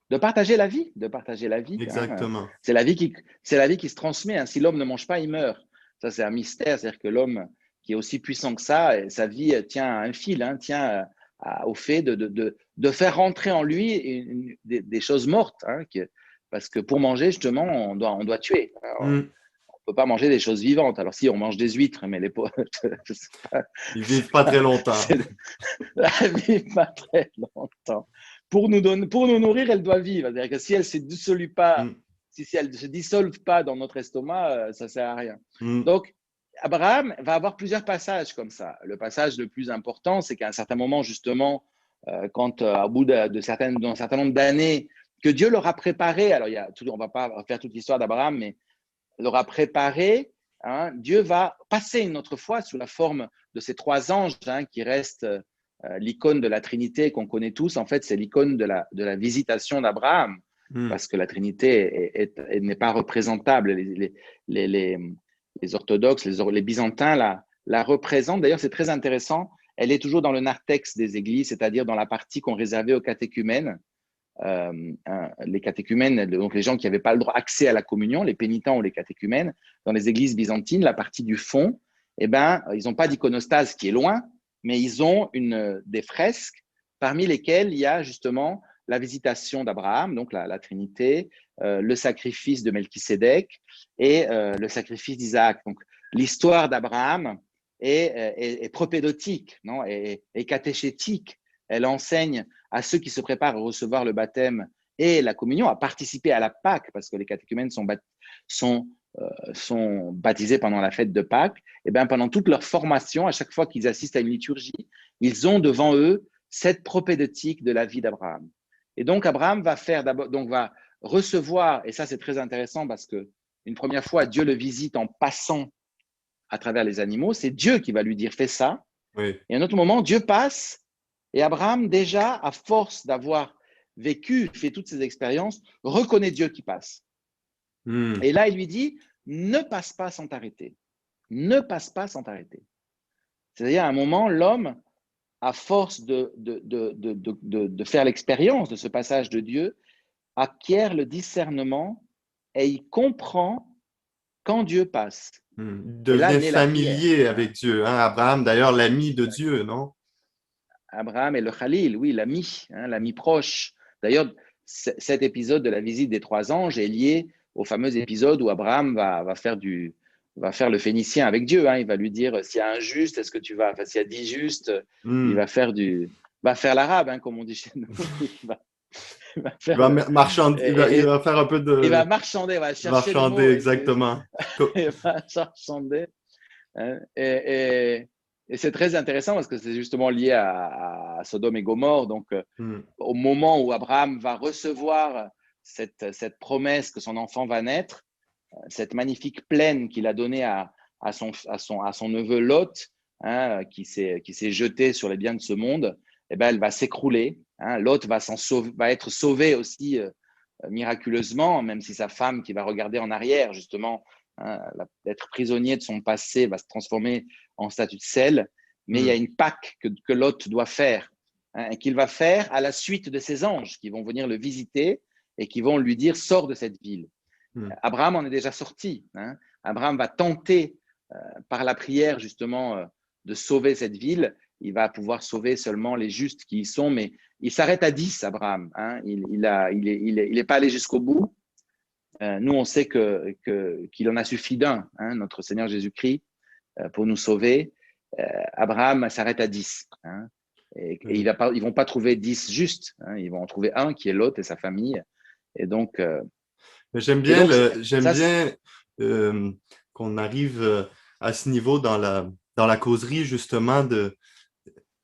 De partager la vie, Exactement. C'est la vie qui se transmet. Si l'homme ne mange pas, il meurt. Ça, c'est un mystère. C'est-à-dire que l'homme qui est aussi puissant que ça, et sa vie tient à un fil, tient au fait de faire rentrer en lui des choses mortes. Parce que pour manger, justement, on doit tuer. On ne peut pas manger des choses vivantes. Alors si, on mange des huîtres, mais les pauvres, ils vivent pas très longtemps. Ils vivent pas très longtemps. Pour nous nourrir, elle doit vivre. C'est-à-dire que si elle se dissolue pas, si elle ne se dissolve pas dans notre estomac, ça ne sert à rien. Donc, Abraham va avoir plusieurs passages comme ça. Le passage le plus important, c'est qu'à un certain moment, justement, quand au bout d'un certain nombre d'années, que Dieu leur a préparé, alors on ne va pas faire toute l'histoire d'Abraham, mais leur a préparé, Dieu va passer une autre fois sous la forme de ces trois anges qui restent l'icône de la Trinité qu'on connaît tous. En fait, c'est l'icône de la visitation d'Abraham, parce que la Trinité n'est pas représentable. Les orthodoxes, les byzantins la représentent. D'ailleurs, c'est très intéressant. Elle est toujours dans le narthex des églises, c'est-à-dire dans la partie qu'on réservait aux catéchumènes. Les catéchumènes, donc les gens qui n'avaient pas le droit accès à la communion, les pénitents ou les catéchumènes, dans les églises byzantines, la partie du fond, ils n'ont pas d'iconostase qui est loin, mais ils ont des fresques parmi lesquelles il y a justement la visitation d'Abraham, donc la Trinité, le sacrifice de Melchisédek et le sacrifice d'Isaac. Donc l'histoire d'Abraham est propédotique, est catéchétique. Elle enseigne à ceux qui se préparent à recevoir le baptême et la communion, à participer à la Pâque, parce que les catéchumènes sont baptisés pendant la fête de Pâques. Et bien, pendant toute leur formation, à chaque fois qu'ils assistent à une liturgie, ils ont devant eux cette propédeutique de la vie d'Abraham. Et donc, Abraham va recevoir, et ça c'est très intéressant parce que une première fois, Dieu le visite en passant à travers les animaux. C'est Dieu qui va lui dire fais ça. Oui. Et à un autre moment, Dieu passe. Et Abraham, déjà, à force d'avoir fait toutes ces expériences, reconnaît Dieu qui passe. Et là, il lui dit, ne passe pas sans t'arrêter. Ne passe pas sans t'arrêter. C'est-à-dire, à un moment, l'homme, à force de faire l'expérience de ce passage de Dieu, acquiert le discernement et il comprend quand Dieu passe. Il devient familier avec Dieu. Abraham, d'ailleurs, l'ami de Dieu, non? Abraham est le Khalil, oui, l'ami proche. D'ailleurs, cet épisode de la visite des trois anges est lié au fameux épisode où Abraham va faire le Phénicien avec Dieu. Il va lui dire s'il y a un juste, est-ce que tu vas. Enfin, s'il y a 10 justes, il va faire l'arabe, comme on dit chez nous. Il va faire un peu de. Il va marchander, il va chercher le mot. Exactement. Il va marchander. Et c'est très intéressant parce que c'est justement lié à Sodome et Gomorrhe. Donc, au moment où Abraham va recevoir cette promesse que son enfant va naître, cette magnifique plaine qu'il a donnée à à son neveu Lot, hein, qui s'est jeté sur les biens de ce monde, eh ben, elle va s'écrouler. Hein. Lot va être sauvé aussi miraculeusement, même si sa femme qui va regarder en arrière, justement, hein, d'être prisonnier de son passé, va se transformer en statue de sel. Mais il y a une Pâque que Lot doit faire, hein, et qu'il va faire à la suite de ses anges qui vont venir le visiter et qui vont lui dire « Sors de cette ville ». Abraham en est déjà sorti. Hein. Abraham va tenter par la prière justement de sauver cette ville. Il va pouvoir sauver seulement les justes qui y sont, mais il s'arrête à 10, Abraham. Hein. Il n'est pas allé jusqu'au bout. Nous, on sait qu'il en a suffi d'un, hein, notre Seigneur Jésus-Christ, pour nous sauver. Abraham s'arrête à 10. Hein. Et ils ne vont pas trouver 10 justes. Hein. Ils vont en trouver un qui est Lot et sa famille. Et donc… Mais j'aime bien qu'on arrive à ce niveau dans la causerie, justement,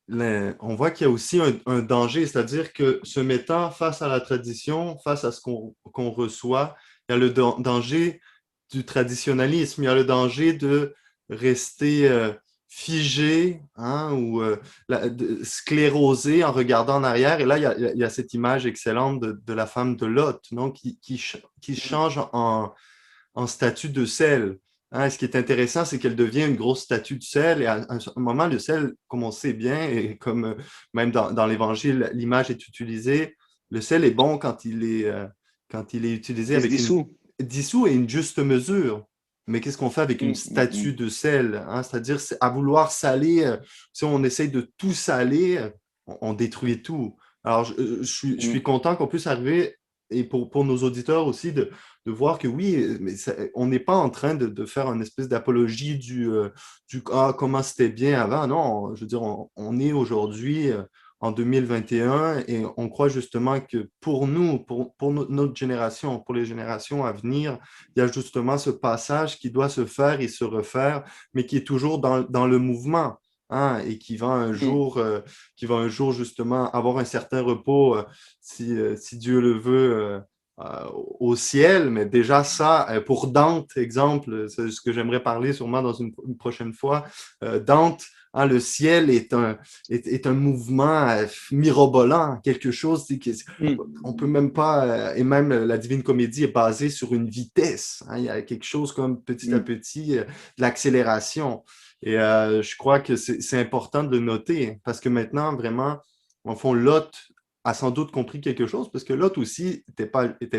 on voit qu'il y a aussi un danger, c'est-à-dire que se mettant face à la tradition, face à ce qu'on reçoit, il y a le danger du traditionnalisme, il y a le danger de rester figé, hein, ou sclérosé en regardant en arrière. Et là, il y a cette image excellente de la femme de Lot, non, qui change en statue de sel. Hein, ce qui est intéressant, c'est qu'elle devient une grosse statue de sel. Et à un moment, le sel, comme on sait bien, et comme même dans l'Évangile, l'image est utilisée, le sel est bon quand il est utilisé avec dissous et une juste mesure. Mais qu'est-ce qu'on fait avec une statue de sel? Hein? C'est-à-dire, à vouloir saler, si on essaye de tout saler, on détruit tout. Alors, je suis content qu'on puisse arriver, et pour nos auditeurs aussi, de voir que oui, mais on n'est pas en train de faire une espèce d'apologie du ah, comment c'était bien avant. Non, je veux dire, on est aujourd'hui en 2021 et on croit justement que pour nous, pour notre génération, pour les générations à venir, il y a justement ce passage qui doit se faire et se refaire, mais qui est toujours dans le mouvement. Hein, et qui va un jour justement avoir un certain repos, si Dieu le veut, au ciel. Mais déjà ça, pour Dante, exemple, c'est ce que j'aimerais parler sûrement dans une prochaine fois. Dante, hein, le ciel est un mouvement mirobolant, quelque chose on peut même pas, et même la Divine Comédie est basée sur une vitesse. Hein, il y a quelque chose comme petit à petit, de l'accélération. Et je crois que c'est important de le noter parce que maintenant, vraiment, en fond, Lot a sans doute compris quelque chose parce que Lot aussi était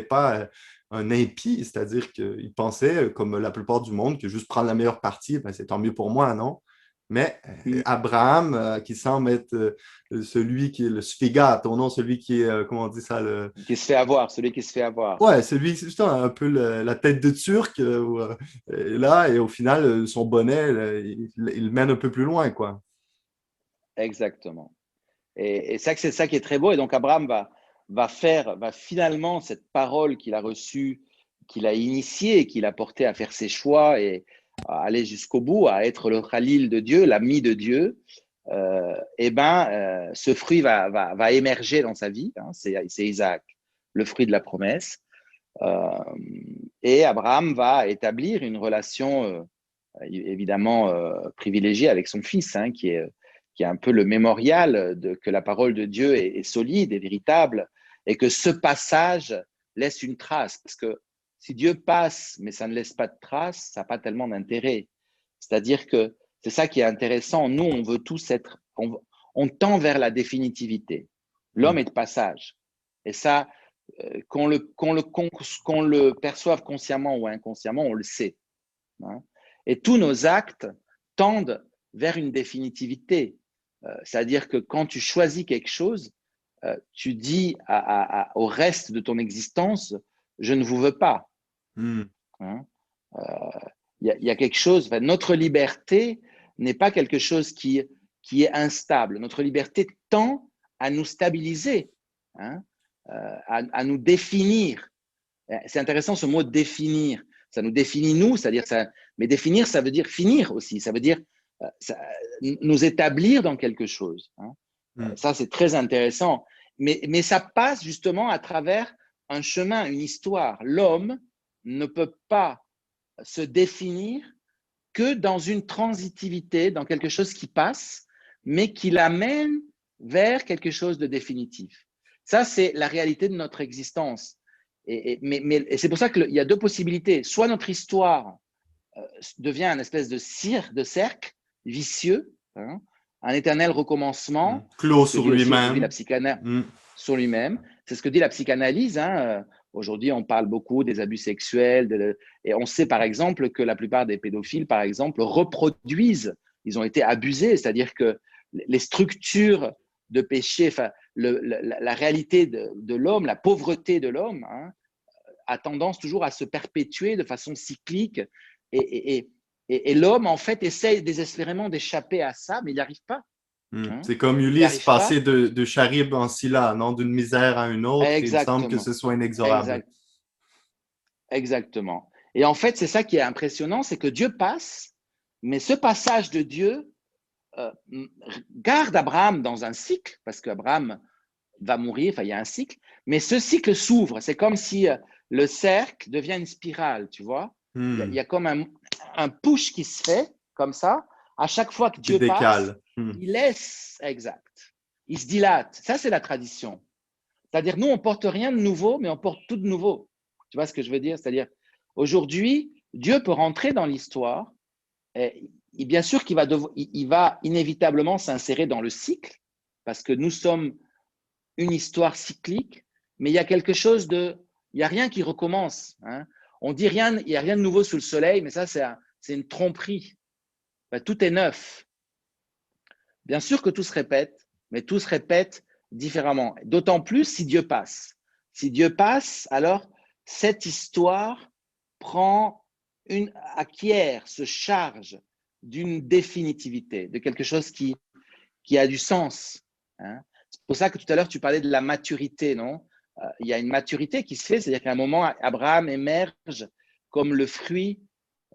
pas un impie, c'est-à-dire qu'il pensait, comme la plupart du monde, que juste prendre la meilleure partie, ben, c'est tant mieux pour moi, non? Mais Abraham, qui semble être celui qui est le sfigato, non? Celui qui est, comment on dit ça? Qui se fait avoir, celui qui se fait avoir. Ouais, celui, c'est juste un peu la tête de Turc, là, et au final, son bonnet, il le mène un peu plus loin, quoi. Exactement. Et c'est ça qui est très beau. Et donc, Abraham va finalement, cette parole qu'il a reçue, qu'il a initiée, qu'il a portée à faire ses choix et à aller jusqu'au bout, à être le khalil de Dieu, l'ami de Dieu, ce fruit va émerger dans sa vie. Hein, c'est Isaac, le fruit de la promesse. Et Abraham va établir une relation évidemment privilégiée avec son fils, hein, qui est un peu le mémorial que la parole de Dieu est solide et véritable et que ce passage laisse une trace. Parce que si Dieu passe, mais ça ne laisse pas de trace, ça n'a pas tellement d'intérêt. C'est-à-dire que c'est ça qui est intéressant. Nous, on veut tous être… On tend vers la définitivité. L'homme est de passage. Et ça, qu'on le perçoive consciemment ou inconsciemment, on le sait. Hein. Et tous nos actes tendent vers une définitivité. C'est-à-dire que quand tu choisis quelque chose, tu dis au reste de ton existence, je ne vous veux pas. Hein. Y a quelque chose, notre liberté n'est pas quelque chose qui est instable. Notre liberté tend à nous stabiliser, hein, à nous définir. C'est intéressant ce mot définir. Ça nous définit nous, c'est-à-dire ça. Mais définir, ça veut dire finir aussi. Ça veut dire nous établir dans quelque chose. Hein. Ça, c'est très intéressant. Mais ça passe justement à travers un chemin, une histoire. L'homme ne peut pas se définir que dans une transitivité, dans quelque chose qui passe, mais qui l'amène vers quelque chose de définitif. Ça, c'est la réalité de notre existence. Et c'est pour ça qu'il y a deux possibilités. Soit notre histoire devient une espèce de cercle vicieux, hein, un éternel recommencement. Clos Ce que sur dit aussi aujourd'hui la lui-même. psychanalyse sur lui-même. C'est ce que dit la psychanalyse. Hein. Aujourd'hui, on parle beaucoup des abus sexuels. Et on sait par exemple que la plupart des pédophiles, par exemple, reproduisent. Ils ont été abusés. C'est-à-dire que les structures de péché, enfin, la réalité de l'homme, la pauvreté de l'homme, hein, a tendance toujours à se perpétuer de façon cyclique. Et l'homme, en fait, essaye désespérément d'échapper à ça, mais il n'y arrive pas. Hein. C'est comme Il n'y Ulysse arrive pas. passer de Charybde en Scylla, non? D'une misère à une autre, et il me semble que Exactement. ce soit inexorable. Exactement. Et en fait, c'est ça qui est impressionnant, c'est que Dieu passe, mais ce passage de Dieu garde Abraham dans un cycle, parce qu'Abraham va mourir, enfin, il y a un cycle, mais ce cycle s'ouvre. C'est comme si le cercle devient une spirale, tu vois. Il y a comme un push qui se fait, comme ça. À chaque fois que Qui Dieu passe, décale. il laisse, exact. Il se dilate. Ça, c'est la tradition. C'est-à-dire, nous, on porte rien de nouveau, mais on porte tout de nouveau. Tu vois ce que je veux dire? C'est-à-dire, aujourd'hui, Dieu peut rentrer dans l'histoire. Et bien sûr qu'il va, il va inévitablement s'insérer dans le cycle, parce que nous sommes une histoire cyclique, mais il y a quelque chose de… Il n'y a rien qui recommence. Hein. On dit rien, il n'y a rien de nouveau sous le soleil, mais ça, c'est une tromperie. Ben, tout est neuf. Bien sûr que tout se répète, mais tout se répète différemment. D'autant plus si Dieu passe. Si Dieu passe, alors cette histoire acquiert, se charge d'une définitivité, de quelque chose qui a du sens. Hein. C'est pour ça que tout à l'heure, tu parlais de la maturité, non? Il y a une maturité qui se fait, c'est-à-dire qu'à un moment, Abraham émerge comme le fruit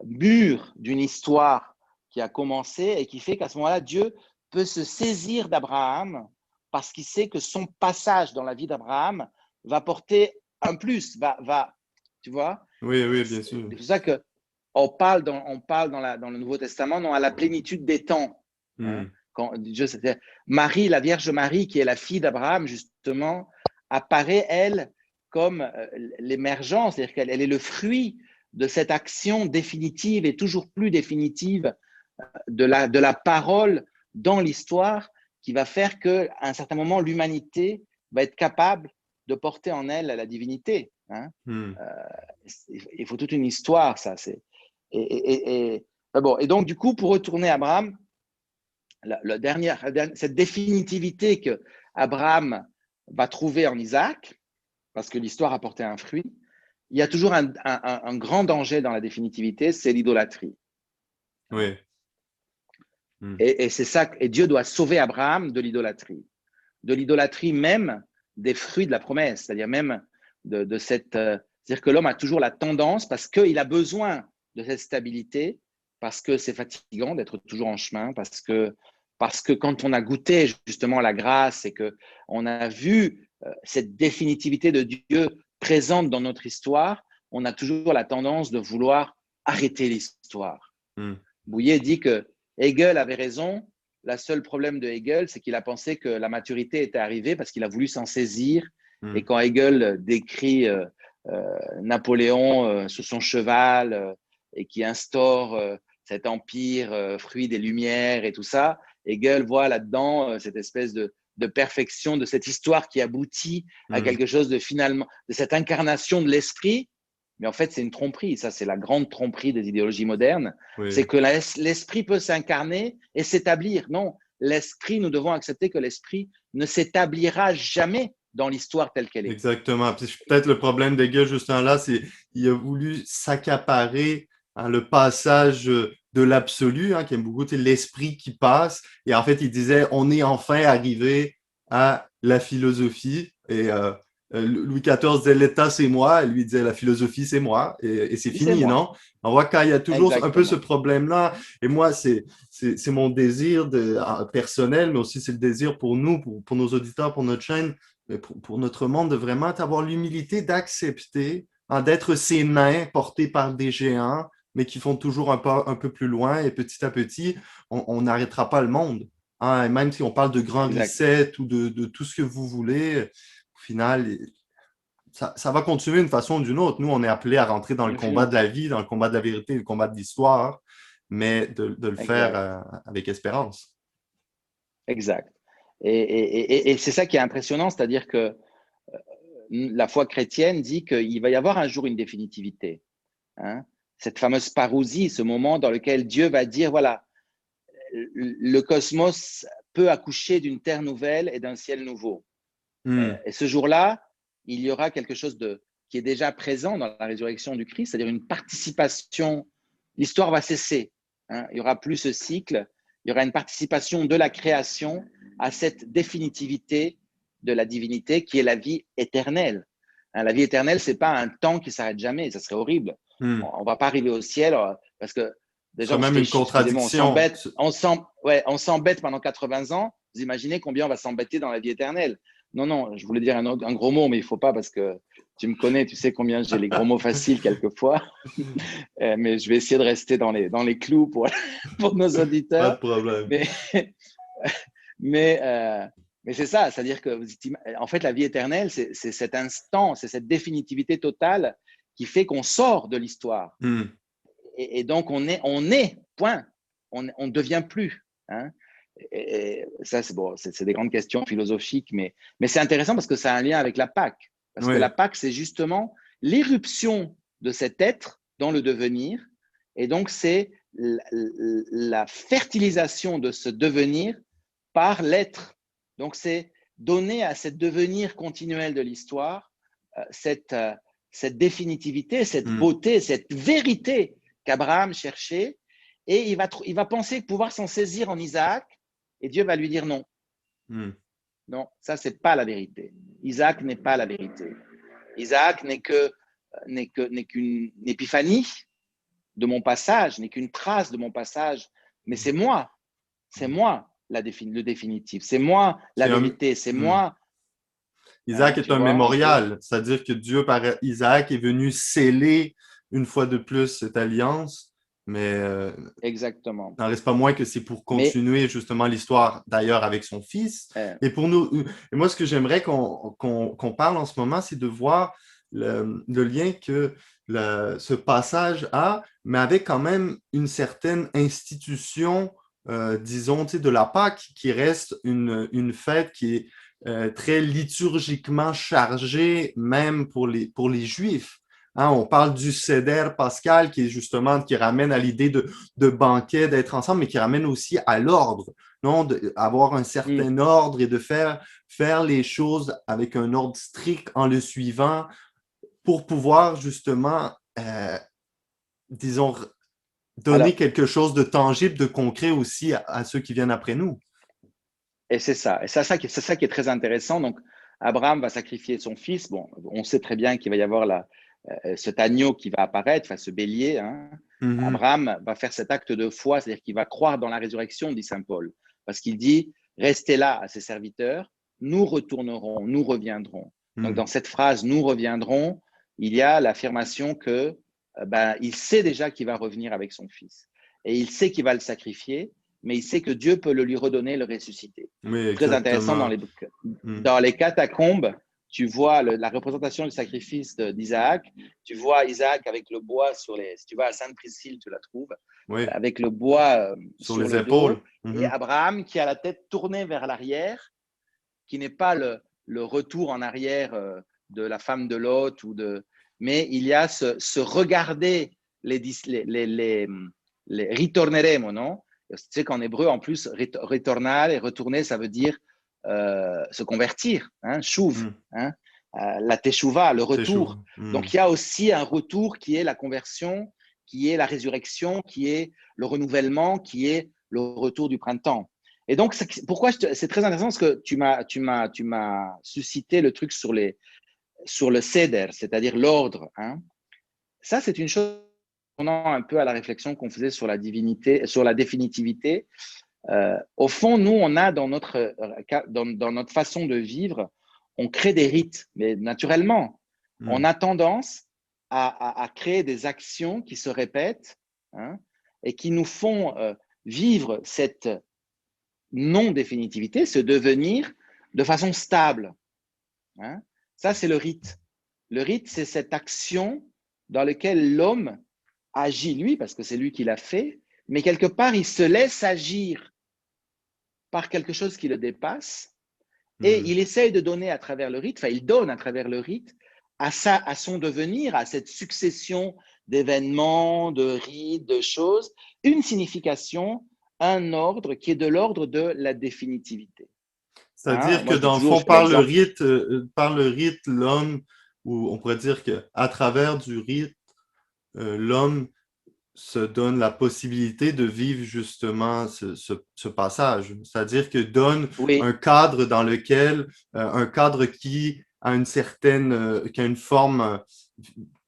mûr d'une histoire qui a commencé et qui fait qu'à ce moment-là, Dieu peut se saisir d'Abraham parce qu'il sait que son passage dans la vie d'Abraham va porter un plus, tu vois? Oui, oui, bien sûr. C'est pour ça qu'on parle dans le Nouveau Testament, non, à la plénitude des temps. Hein? Quand Marie, la Vierge Marie, qui est la fille d'Abraham, justement, apparaît, elle, comme l'émergence, c'est-à-dire qu'elle est le fruit de cette action définitive et toujours plus définitive de la parole dans l'histoire qui va faire qu'à un certain moment, l'humanité va être capable de porter en elle la divinité. Hein. Il faut toute une histoire, ça. Et donc, du coup, pour retourner à Abraham, cette définitivité que Abraham va trouver en Isaac, parce que l'histoire a porté un fruit, il y a toujours un grand danger dans la définitivité, c'est l'idolâtrie. Oui. Et c'est ça, et Dieu doit sauver Abraham de l'idolâtrie même des fruits de la promesse, c'est-à-dire même de cette… c'est-à-dire que l'homme a toujours la tendance, parce qu'il a besoin de cette stabilité, parce que c'est fatigant d'être toujours en chemin, parce que quand on a goûté justement la grâce et qu'on a vu cette définitivité de Dieu présente dans notre histoire, on a toujours la tendance de vouloir arrêter l'histoire. Bouillet dit que Hegel avait raison. Le seul problème de Hegel, c'est qu'il a pensé que la maturité était arrivée parce qu'il a voulu s'en saisir. Et quand Hegel décrit Napoléon sur son cheval et qui instaure cet empire fruit des Lumières et tout ça, Hegel voit là-dedans cette espèce de perfection de cette histoire qui aboutit à quelque chose de finalement, de cette incarnation de l'esprit. Mais en fait, c'est une tromperie. Ça, c'est la grande tromperie des idéologies modernes. Oui. C'est que l'esprit peut s'incarner et s'établir. Non, l'esprit, nous devons accepter que l'esprit ne s'établira jamais dans l'histoire telle qu'elle est. Exactement. Puis peut-être le problème d'Hegel, justement là, c'est qu'il a voulu s'accaparer le passage de l'absolu, qui aime beaucoup l'esprit qui passe. Et en fait, il disait, on est enfin arrivé à la philosophie. Et Louis XIV disait, l'État, c'est moi. Et lui disait, la philosophie, c'est moi. Et c'est fini, non? On voit quand il y a toujours un peu ce problème-là. Et moi, c'est mon désir personnel, mais aussi c'est le désir pour nous, pour nos auditeurs, pour notre chaîne, pour notre monde, de vraiment avoir l'humilité d'accepter, d'être ces nains portés par des géants, mais qui font toujours un pas un peu plus loin et petit à petit, on n'arrêtera pas le monde. Hein. Et même si on parle de grand exact. reset ou de tout ce que vous voulez, au final, ça va continuer d'une façon ou d'une autre. Nous, on est appelés à rentrer dans le combat de Absolument. la vie, dans le combat de la vérité, le combat de l'histoire, mais de le faire Exact. avec espérance. Exact. Et c'est ça qui est impressionnant, c'est-à-dire que la foi chrétienne dit qu'il va y avoir un jour une définitivité. Hein. Cette fameuse parousie, ce moment dans lequel Dieu va dire, voilà, le cosmos peut accoucher d'une terre nouvelle et d'un ciel nouveau. Hmm. Et ce jour-là, il y aura quelque chose qui est déjà présent dans la résurrection du Christ, c'est-à-dire une participation. L'histoire va cesser. Hein. Il n'y aura plus ce cycle. Il y aura une participation de la création à cette définitivité de la divinité qui est la vie éternelle. Hein, la vie éternelle, ce n'est pas un temps qui ne s'arrête jamais. Ça serait horrible. Hmm. On ne va pas arriver au ciel parce que Ce déjà, sera on se même fait, une excusez-moi, on contradiction. s'embête. On s'embête pendant 80 ans. Vous imaginez combien on va s'embêter dans la vie éternelle. Non, non, je voulais dire un gros mot, mais il ne faut pas parce que tu me connais, tu sais combien j'ai les gros mots faciles quelquefois. Mais je vais essayer de rester dans les clous pour nos Pas de auditeurs. problème. Mais, mais, euh, mais c'est ça, c'est-à-dire que en fait, la vie éternelle, c'est cet instant, c'est cette définitivité totale qui fait qu'on sort de l'histoire. Hmm. Et donc, on est, point. On ne devient plus. Hein. Et ça, c'est bon, c'est des grandes questions philosophiques, mais c'est intéressant parce que ça a un lien avec la Pâque. Parce que la Oui. Pâque, c'est justement l'irruption de cet être dans le devenir. Et donc, c'est la fertilisation de ce devenir par l'être. Donc, c'est donner à ce devenir continuel de l'histoire cette définitivité, cette Hmm. beauté, cette vérité qu'Abraham cherchait. Et il va penser pouvoir s'en saisir en Isaac. Et Dieu va lui dire non. Hmm. Non, ça, c'est pas la vérité. Isaac n'est pas la vérité. Isaac n'est qu'une épiphanie de mon passage, n'est qu'une trace de mon passage. Mais c'est moi le définitif. C'est moi la C'est un... vérité. C'est Hmm. moi, Isaac est tu un vois, un peu. mémorial, c'est-à-dire que Dieu, par Isaac, est venu sceller une fois de plus cette alliance, mais Exactement. n'en reste pas moins que c'est pour Mais continuer justement l'histoire d'ailleurs avec son fils. Et pour nous, et moi, ce que j'aimerais qu'on parle en ce moment, c'est de voir le lien que ce passage a, mais avec quand même une certaine institution, disons, tu sais, de la Pâque, qui reste une fête qui est très liturgiquement chargée, même pour les Juifs. Hein, on parle du Seder pascal qui est justement qui ramène à l'idée de banquet, d'être ensemble, mais qui ramène aussi à l'ordre, non, d'avoir un certain ordre et de faire les choses avec un ordre strict en le suivant pour pouvoir justement, disons, donner alors, quelque chose de tangible, de concret aussi à ceux qui viennent après nous. et c'est ça. Et c'est ça qui est très intéressant. Donc, Abraham va sacrifier son fils. Bon, on sait très bien qu'il va y avoir cet agneau qui va apparaître, enfin ce bélier. Hein. Mhm. Abraham va faire cet acte de foi, c'est-à-dire qu'il va croire dans la résurrection, dit saint Paul, parce qu'il dit, restez là à ses serviteurs, nous retournerons, nous reviendrons. Donc Mhm. dans cette phrase, nous reviendrons, il y a l'affirmation que il sait déjà qu'il va revenir avec son fils. Et il sait qu'il va le sacrifier, mais il sait que Dieu peut le lui redonner, le ressusciter. Oui, Très intéressant, exactement. Mhm. dans les catacombes, tu vois la représentation du sacrifice d'Isaac. Tu vois Isaac avec le bois si tu vas à Sainte-Priscille, tu la trouves, Oui, avec le bois sur sur les le dos, épaules. et Mhm. Abraham qui a la tête tournée vers l'arrière, qui n'est pas le retour en arrière de la femme de Lot, mais il y a ce regarder les ritorneremo, non? Tu sais qu'en hébreu, en plus, ritornare et retourner, ça veut dire se convertir, hein, chouv, Mhm. hein, la teshuva, le C'est chaud. retour. Mhm. Donc il y a aussi un retour qui est la conversion, qui est la résurrection, qui est le renouvellement, qui est le retour du printemps. Et donc, pourquoi c'est très intéressant parce que tu m'as suscité le truc sur le seder, c'est-à-dire l'ordre. Hein. Ça, c'est une chose un peu à la réflexion qu'on faisait sur la divinité, sur la définitivité. Au fond, nous, on a dans notre façon de vivre, on crée des rites, mais naturellement, on Mhm. a tendance à créer des actions qui se répètent hein, et qui nous font vivre cette non-définitivité, ce devenir de façon stable. Hein. Ça, c'est le rite. Le rite, c'est cette action dans laquelle l'homme agit, lui, parce que c'est lui qui l'a fait, mais quelque part, il se laisse agir par quelque chose qui le dépasse et il essaye de donner à travers le rite, enfin, il donne à travers le rite à son devenir, à cette succession d'événements, de rites, de choses, une signification, un ordre qui est de l'ordre de la définitivité. Hein? C'est-à-dire que Moi, je dis dans le toujours, fond, je prends l'exemple. par le rite, l'homme, ou on pourrait dire qu'à travers du rite, l'homme se donne la possibilité de vivre justement ce passage. C'est-à-dire que donne un Oui, cadre dans lequel, un cadre qui a une certaine, qui a une forme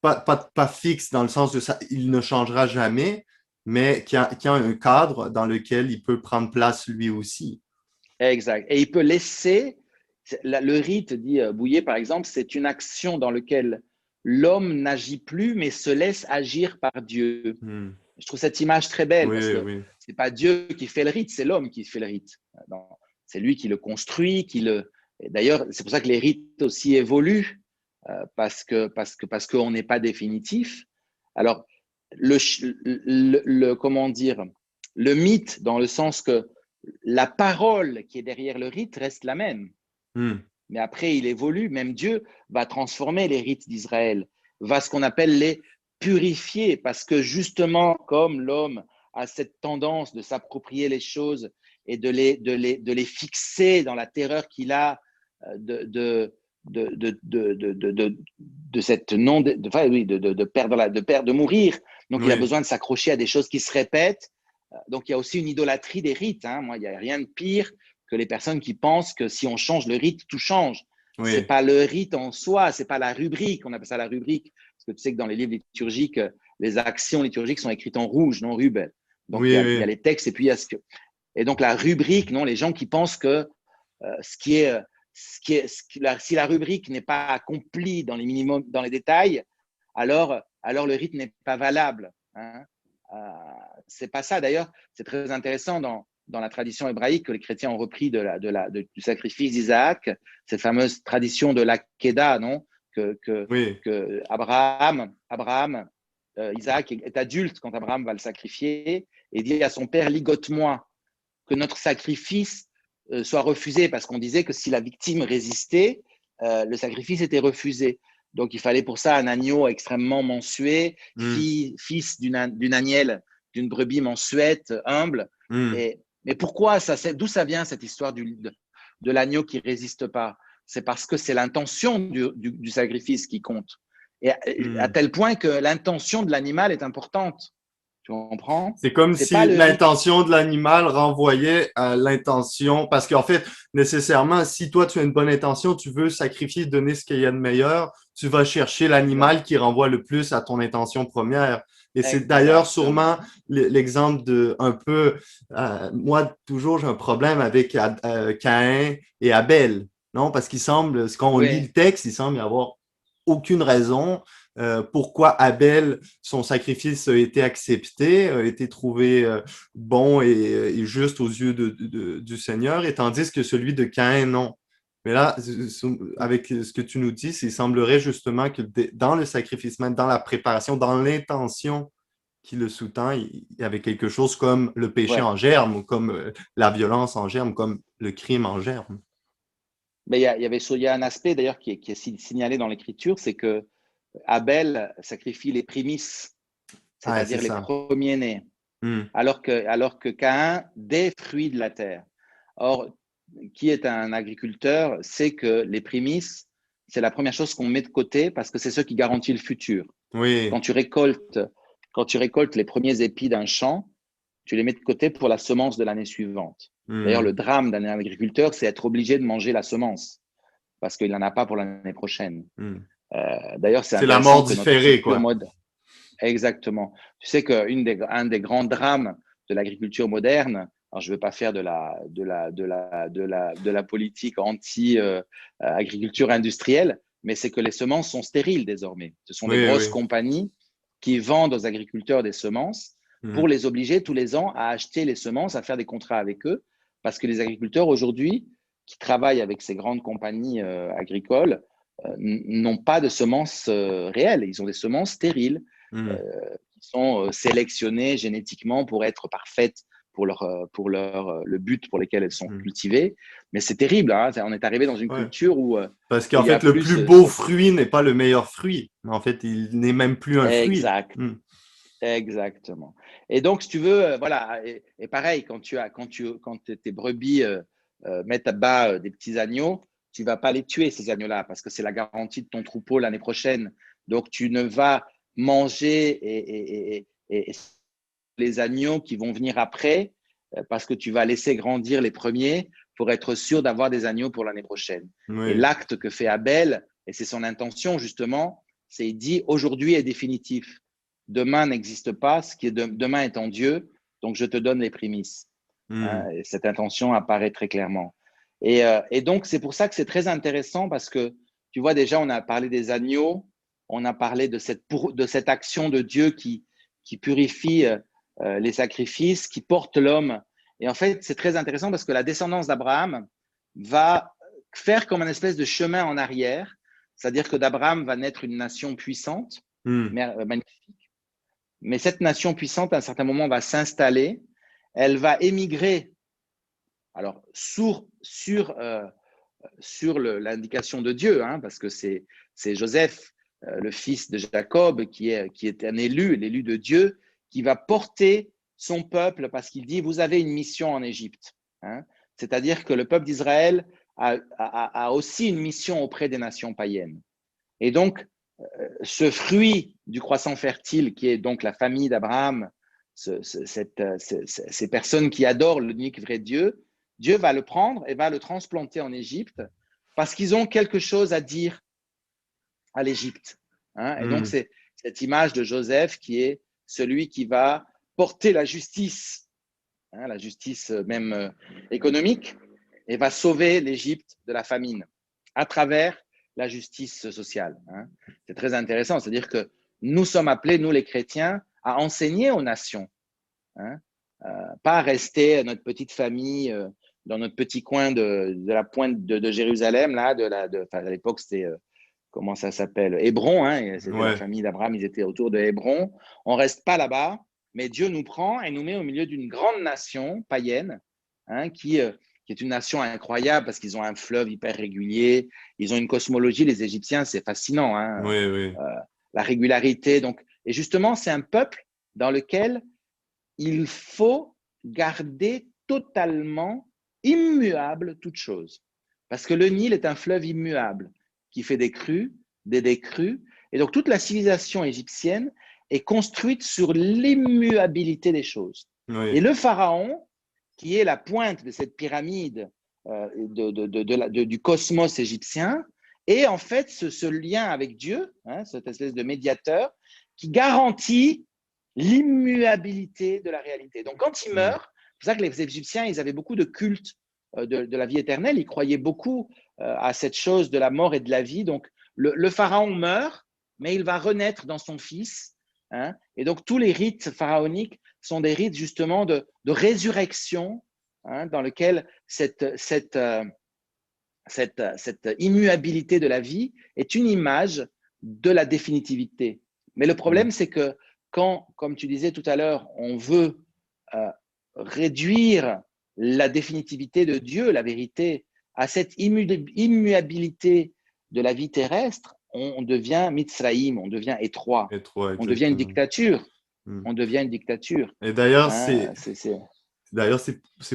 pas fixe dans le sens de ça, il ne changera jamais, mais qui a un cadre dans lequel il peut prendre place lui aussi. exact. Et il peut laisser, le rite, dit Bouillet par exemple, c'est une action dans laquelle l'homme n'agit plus, mais se laisse agir par Dieu. Hmm. Je trouve cette image très belle parce Oui, que oui, c'est pas Dieu qui fait le rite, c'est l'homme qui fait le rite. C'est lui qui le construit, qui le. D'ailleurs, c'est pour ça que les rites aussi évoluent parce qu'on n'est pas définitif. Alors, comment dire, le mythe dans le sens que la parole qui est derrière le rite reste la même. hmm. Mais après, il évolue. Même Dieu va transformer les rites d'Israël, va ce qu'on appelle les purifier, parce que justement, comme l'homme a cette tendance de s'approprier les choses et de les fixer dans la terreur qu'il a de cette non, enfin, oui, de mourir. Donc, il a Oui, besoin de s'accrocher à des choses qui se répètent. Donc, il y a aussi une idolâtrie des rites. Hein. Moi, il n'y a rien de pire que les personnes qui pensent que si on change le rite, tout change. C'est oui, pas le rite en soi, c'est pas la rubrique. On appelle ça la rubrique parce que tu sais que dans les livres liturgiques, les actions liturgiques sont écrites en rouge, non rubel. Donc oui, il y a oui, les textes et puis il y a ce que. Et donc la rubrique, non, les gens qui pensent que ce qui est, si la rubrique n'est pas accomplie dans les minimums, dans les détails, alors le rite n'est pas valable. Hein. C'est pas ça. D'ailleurs, c'est très intéressant dans la tradition hébraïque que les chrétiens ont repris du sacrifice d'Isaac, cette fameuse tradition de l'Akedah, non oui, que Abraham Isaac est adulte quand Abraham va le sacrifier et dit à son père, ligote-moi, que notre sacrifice soit refusé, parce qu'on disait que si la victime résistait, le sacrifice était refusé. Donc, il fallait pour ça un agneau extrêmement mensué, hmm, fils d'une agnelle, d'une brebis mensuette, humble. hmm, Mais pourquoi ça, d'où ça vient cette histoire de l'agneau qui résiste pas? C'est parce que c'est l'intention du sacrifice qui compte. Et à hmm. tel point que l'intention de l'animal est importante. Tu comprends? C'est comme C'est pas si le rite. l'intention de l'animal renvoyait à l'intention, parce qu'en fait, nécessairement, si toi tu as une bonne intention, tu veux sacrifier, donner ce qu'il y a de meilleur, tu vas chercher Exact. l'animal qui renvoie le plus à ton intention première. Et c'est d'ailleurs sûrement Exactement. l'exemple de un peu, moi toujours j'ai un problème avec Caïn et Abel, non? Parce qu'il semble, quand on lit le Oui, texte, il semble y avoir aucune raison pourquoi Abel, son sacrifice a été accepté, a été trouvé bon et juste aux yeux du Seigneur, et tandis que celui de Caïn, non. Mais là, avec ce que tu nous dis, il semblerait justement que dans le sacrifice même, dans la préparation, dans l'intention qui le sous-tend, il y avait quelque chose comme le péché ouais. en germe, ou comme la violence en germe, comme le crime en germe. Mais il y a un aspect d'ailleurs qui est signalé dans l'Écriture, c'est que Abel sacrifie les prémices, Ah, c'est c'est-à-dire les ça. premiers-nés, Hmm. alors que Caïn, des fruits de la terre. Or, qui est un agriculteur sait que les prémices, c'est la première chose qu'on met de côté parce que c'est ce qui garantit le futur. Quand Oui. tu récoltes, quand tu récoltes les premiers épis d'un champ, tu les mets de côté pour la semence de l'année suivante. D'ailleurs, Hmm. le drame d'un agriculteur, c'est être obligé de manger la semence parce qu'il n'en a pas pour l'année prochaine. Hmm. D'ailleurs, c'est C'est la intéressant mort que notre différée, culture quoi. moderne. Exactement. Tu sais qu'un des grands drames de l'agriculture moderne, alors je ne veux pas faire de la politique anti-agriculture industrielle, mais c'est que les semences sont stériles désormais. Ce sont des Oui, grosses oui. compagnies qui vendent aux agriculteurs des semences pour les obliger tous les ans à acheter les semences, à faire des contrats avec eux, parce que les agriculteurs aujourd'hui, qui travaillent avec ces grandes compagnies agricoles, n'ont pas de semences réelles. Ils ont des semences stériles qui sont sélectionnées génétiquement pour être parfaites pour le but pour lequel elles sont cultivées. Mais c'est terrible, hein. On est arrivé dans une culture où… Parce qu'en fait, le plus beau fruit n'est pas le meilleur fruit. En fait, il n'est même plus un fruit. Exactement. Et donc, si tu veux, voilà, et pareil, quand tes brebis mettent à bas des petits agneaux, tu ne vas pas les tuer, ces agneaux-là, parce que c'est la garantie de ton troupeau l'année prochaine. Donc, tu ne vas manger et les agneaux qui vont venir après, parce que tu vas laisser grandir les premiers pour être sûr d'avoir des agneaux pour l'année prochaine. Et l'acte que fait Abel, et c'est son intention justement, c'est il dit aujourd'hui est définitif. Demain n'existe pas, ce qui est demain est en Dieu, donc je te donne les prémices. Et cette intention apparaît très clairement. Et donc, c'est pour ça que c'est très intéressant parce que, tu vois, déjà, on a parlé des agneaux, on a parlé de cette action de Dieu qui purifie les sacrifices, qui porte l'homme. Et en fait, c'est très intéressant parce que la descendance d'Abraham va faire comme un espèce de chemin en arrière, c'est-à-dire que d'Abraham va naître une nation puissante, magnifique. Mais cette nation puissante, à un certain moment, va s'installer. Elle va émigrer. Alors, sur l'indication de Dieu, hein, parce que c'est Joseph, le fils de Jacob, qui est un l'élu de Dieu, qui va porter son peuple parce qu'il dit, vous avez une mission en Égypte. Hein. C'est-à-dire que le peuple d'Israël a aussi une mission auprès des nations païennes. Et donc, ce fruit du croissant fertile, qui est donc la famille d'Abraham, ces personnes qui adorent l'unique vrai Dieu, Dieu va le prendre et va le transplanter en Égypte parce qu'ils ont quelque chose à dire à l'Égypte. Hein. Et donc, c'est cette image de Joseph qui est celui qui va porter la justice, hein, la justice même économique, et va sauver l'Égypte de la famine à travers la justice sociale. Hein. C'est très intéressant, c'est-à-dire que nous sommes appelés, nous les chrétiens, à enseigner aux nations, hein, pas à rester notre petite famille dans notre petit coin de la pointe de Jérusalem, là, à l'époque c'était, comment ça s'appelle, Hébron, hein, c'était la famille d'Abraham, ils étaient autour de Hébron. On ne reste pas là-bas, mais Dieu nous prend et nous met au milieu d'une grande nation païenne, hein, qui est une nation incroyable parce qu'ils ont un fleuve hyper régulier, ils ont une cosmologie, les Égyptiens, c'est fascinant, hein, la régularité. Donc, et justement, c'est un peuple dans lequel il faut garder totalement immuable toute chose. Parce que le Nil est un fleuve immuable qui fait des crues, des décrues. Et donc, toute la civilisation égyptienne est construite sur l'immuabilité des choses. Et le pharaon, qui est la pointe de cette pyramide du cosmos égyptien, est en fait ce lien avec Dieu, hein, cette espèce de médiateur qui garantit l'immuabilité de la réalité. Donc, quand il meurt, c'est pour ça que les Égyptiens, ils avaient beaucoup de culte de la vie éternelle, ils croyaient beaucoup à cette chose de la mort et de la vie. Donc, le pharaon meurt, mais il va renaître dans son fils. Hein, et donc, tous les rites pharaoniques sont des rites justement de résurrection, hein, dans lequel cette immuabilité de la vie est une image de la définitivité. Mais le problème, c'est que quand, comme tu disais tout à l'heure, on veut réduire la définitivité de Dieu, la vérité, à cette immuabilité de la vie terrestre, on devient Mitzraïm, on devient étroit, on devient une dictature. On devient une dictature. Et d'ailleurs, c'est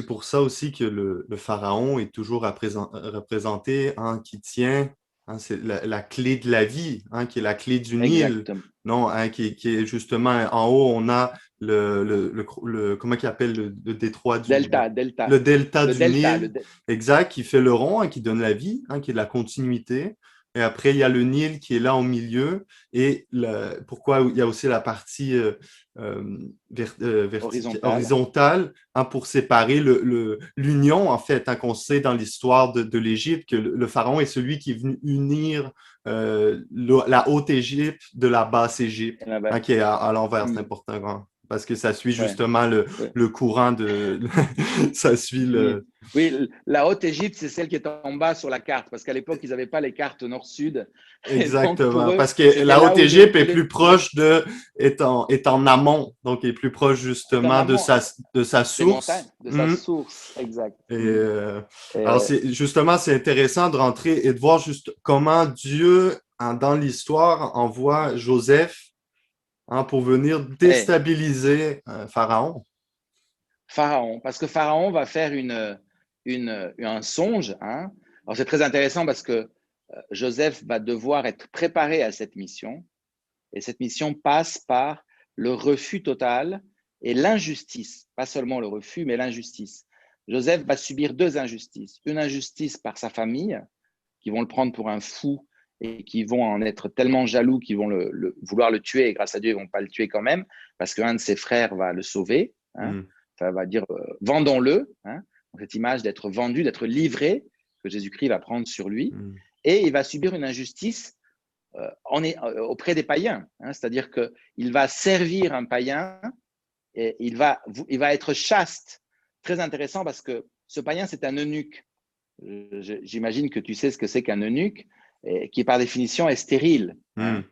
pour ça aussi que le pharaon est toujours représenté, hein, qui tient, hein, c'est la clé de la vie, hein, qui est la clé du Nil. Non, hein, qui est justement en haut, on a comment il appelle le détroit du delta. Le delta du Nil, exact, qui fait le rond, hein, qui donne la vie, hein, qui est de la continuité. Et après, il y a le Nil qui est là au milieu. Et pourquoi il y a aussi la partie horizontale, hein, pour séparer l'union, en fait, hein, qu'on sait dans l'histoire de l'Égypte, que le pharaon est celui qui est venu unir la Haute-Égypte de la Basse-Égypte, hein, qui est à l'envers, c'est important. Hein. parce que ça suit Ouais, justement ouais. le courant de… ça suit Oui, le… oui, la Haute-Égypte, c'est celle qui est en bas sur la carte, parce qu'à l'époque, ils n'avaient pas les cartes nord-sud. Et donc, pour Exactement, eux, parce que c'était la là où Haute-Égypte est les… plus proche de… est en amont, donc est plus proche est en justement amont de sa des montagnes, source. de sa source, exact. Et Hmm. alors, Et, justement, c'est intéressant de rentrer et de voir juste comment Dieu, dans l'histoire, envoie Joseph pour venir et déstabiliser Pharaon. Pharaon, parce que Pharaon va faire un songe. Hein. Alors, c'est très intéressant parce que Joseph va devoir être préparé à cette mission. Et cette mission passe par le refus total et l'injustice. Pas seulement le refus, mais l'injustice. Joseph va subir deux injustices. Une injustice par sa famille, qui vont le prendre pour un fou et qui vont en être tellement jaloux qu'ils vont vouloir le tuer. Et grâce à Dieu, ils ne vont pas le tuer quand même, parce qu'un de ses frères va le sauver. Hein. Mm, Ça va dire vendons-le. Hein. Cette image d'être vendu, d'être livré, que Jésus-Christ va prendre sur lui. mm, Et il va subir une injustice auprès des païens. Hein. C'est-à-dire qu'il va servir un païen et il va être chaste. Très intéressant parce que ce païen, c'est un eunuque. J'imagine que tu sais ce que c'est qu'un eunuque, qui par définition est stérile. Hein. mm,